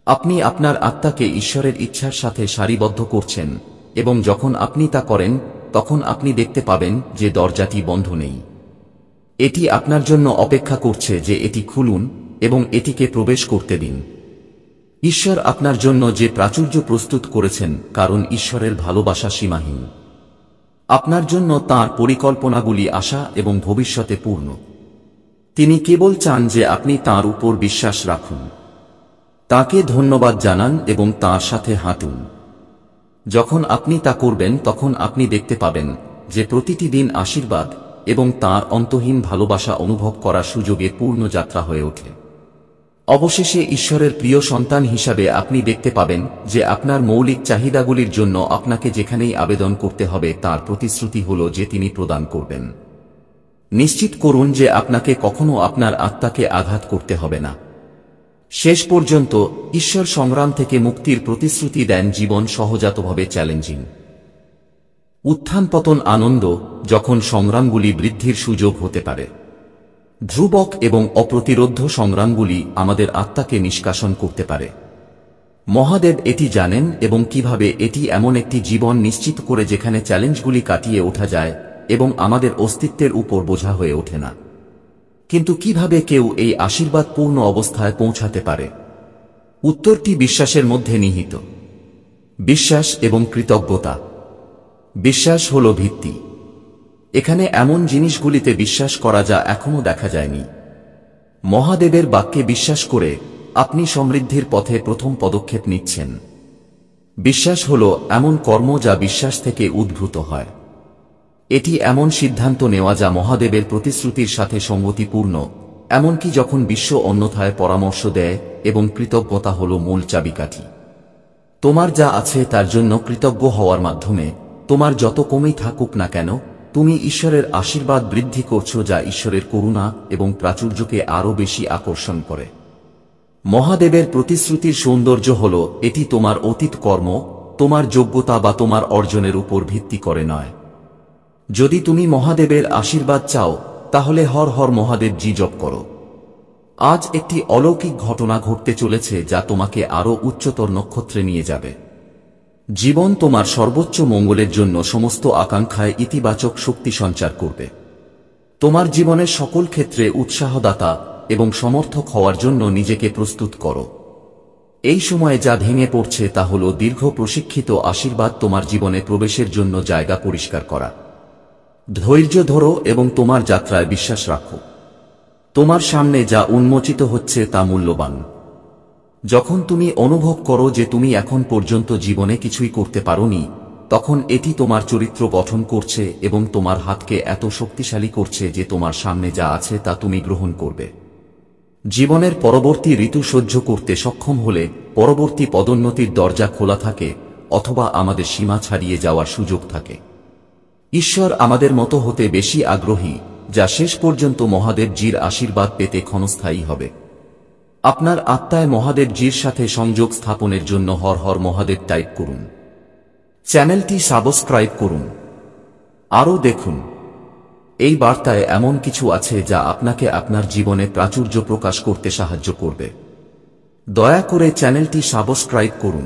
আপনি আপনার আত্মাকে ঈশ্বরের ইচ্ছার সাথে সারিবদ্ধ করছেন, এবং যখন আপনি তা করেন, তখন আপনি দেখতে পাবেন যে দরজাটি বন্ধ নেই। এটি আপনার জন্য অপেক্ষা করছে যে এটি খুলুন এবং এটিকে প্রবেশ করতে দিন। ঈশ্বর আপনার জন্য যে প্রাচুর্য প্রস্তুত করেছেন, কারণ ঈশ্বরের ভালোবাসা সীমাহীন। আপনার জন্য তাঁর পরিকল্পনাগুলি আশা এবং ভবিষ্যতে পূর্ণ। তিনি কেবল চান যে আপনি তাঁর উপর বিশ্বাস রাখুন। তাঁকে ধন্যবাদ জানান এবং তাঁর সাথে হাঁটুন। যখন আপনি তা করবেন, তখন আপনি দেখতে পাবেন যে প্রতিটি দিন আশীর্বাদ এবং তাঁর অন্তহীন ভালোবাসা অনুভব করার সুযোগে পূর্ণ যাত্রা হয়ে ওঠে। অবশেষে ঈশ্বরের প্রিয় সন্তান হিসাবে আপনি দেখতে পাবেন যে আপনার মৌলিক চাহিদাগুলির জন্য আপনাকে যেখানেই আবেদন করতে হবে তার প্রতিশ্রুতি হল যে তিনি প্রদান করবেন। নিশ্চিত করুন যে আপনাকে কখনো আপনার আত্মাকে আঘাত করতে হবে না। শেষ পর্যন্ত ঈশ্বর সংগ্রাম থেকে মুক্তির প্রতিশ্রুতি দেন, জীবন সহজাতভাবে চ্যালেঞ্জিং। উত্থান পতন আনন্দ, যখন সংগ্রামগুলি বৃদ্ধির সুযোগ হতে পারে। ধ্রুবক এবং অপ্রতিরোধ্য সংগ্রামগুলি আমাদের আত্মাকে নিষ্কাশন করতে পারে। মহাদেব এটি জানেন এবং কিভাবে এটি এমন একটি জীবন নিশ্চিত করে যেখানে চ্যালেঞ্জগুলি কাটিয়ে ওঠা যায় এবং আমাদের অস্তিত্বের উপর বোঝা হয়ে ওঠে না। কিন্তু কিভাবে কেউ এই আশীর্বাদ পূর্ণ অবস্থায় পৌঁছাতে পারে? উত্তরটি বিশ্বাসের মধ্যে নিহিত। বিশ্বাস এবং কৃতজ্ঞতা। বিশ্বাস হল ভিত্তি। এখানে এমন জিনিসগুলিতে বিশ্বাস করা যা এখনো দেখা যায়নি। মহাদেবের বাক্যে বিশ্বাস করে আপনি সমৃদ্ধির পথে প্রথম পদক্ষেপ নিচ্ছেন। বিশ্বাস হল এমন কর্ম যা বিশ্বাস থেকে উদ্ভূত হয়। এটি এমন সিদ্ধান্ত নেওয়া যা মহাদেবের প্রতিশ্রুতির সাথে সঙ্গতিপূর্ণ, এমনকি যখন বিশ্ব অন্যথায় পরামর্শ দেয়, এবং কৃতজ্ঞতা হল মূল চাবিকাঠি। তোমার যা আছে তার জন্য কৃতজ্ঞ হওয়ার মাধ্যমে তোমার যত কমই থাকুক না কেন, তুমি ঈশ্বরের আশীর্বাদ বৃদ্ধি করছো, যা ঈশ্বরের করুণা এবং প্রাচুর্যকে আরও বেশি আকর্ষণ করে। মহাদেবের প্রতিশ্রুতির সৌন্দর্য হল এটি তোমার অতীত কর্ম, তোমার যোগ্যতা বা তোমার অর্জনের উপর ভিত্তি করে নয়। যদি তুমি মহাদেবের আশীর্বাদ চাও, তাহলে হর হর মহাদেব জি জপ করো। আজ একটি অলৌকিক ঘটনা ঘটতে চলেছে যা তোমাকে আরও উচ্চতর নক্ষত্রে নিয়ে যাবে। জীবন তোমার সর্বোচ্চ মঙ্গলের জন্য সমস্ত আকাঙ্ক্ষায় ইতিবাচক শক্তি সঞ্চার করবে। তোমার জীবনের সকল ক্ষেত্রে উৎসাহদাতা এবং সমর্থক হওয়ার জন্য নিজেকে প্রস্তুত করো। এই সময়ে যা ভেঙে পড়ছে তা হল দীর্ঘ প্রশিক্ষিত আশীর্বাদ তোমার জীবনে প্রবেশের জন্য জায়গা পরিষ্কার করা। ধৈর্য ধরো এবং তোমার যাত্রায় বিশ্বাস রাখো। তোমার সামনে যা উন্মোচিত হচ্ছে তা মূল্যবান। যখন তুমি অনুভব করো যে তুমি এখন পর্যন্ত জীবনে কিছুই করতে পারোনি, তখন এটি তোমার চরিত্র গঠন করছে এবং তোমার হাতকে এত শক্তিশালী করছে যে তোমার সামনে যা আছে তা তুমি গ্রহণ করবে। জীবনের পরবর্তী ঋতু সহ্য করতে সক্ষম হলে পরবর্তী পদোন্নতির দরজা খোলা থাকে, অথবা আমাদের সীমা ছাড়িয়ে যাওয়ার সুযোগ থাকে। ঈশ্বর আমাদের মতো হতে বেশি আগ্রহী, যা শেষ পর্যন্ত মহাদেব জির আশীর্বাদ পেতে ক্ষণস্থায়ী হবে। আপনার আত্মায় মহাদেব জির সাথে সংযোগ স্থাপনের জন্য হর হর মহাদেব টাইপ করুন। চ্যানেলটি সাবস্ক্রাইব করুন। আরও দেখুন। এই বার্তায় এমন কিছু আছে যা আপনাকে আপনার জীবনে প্রাচুর্য প্রকাশ করতে সাহায্য করবে। দয়া করে চ্যানেলটি সাবস্ক্রাইব করুন।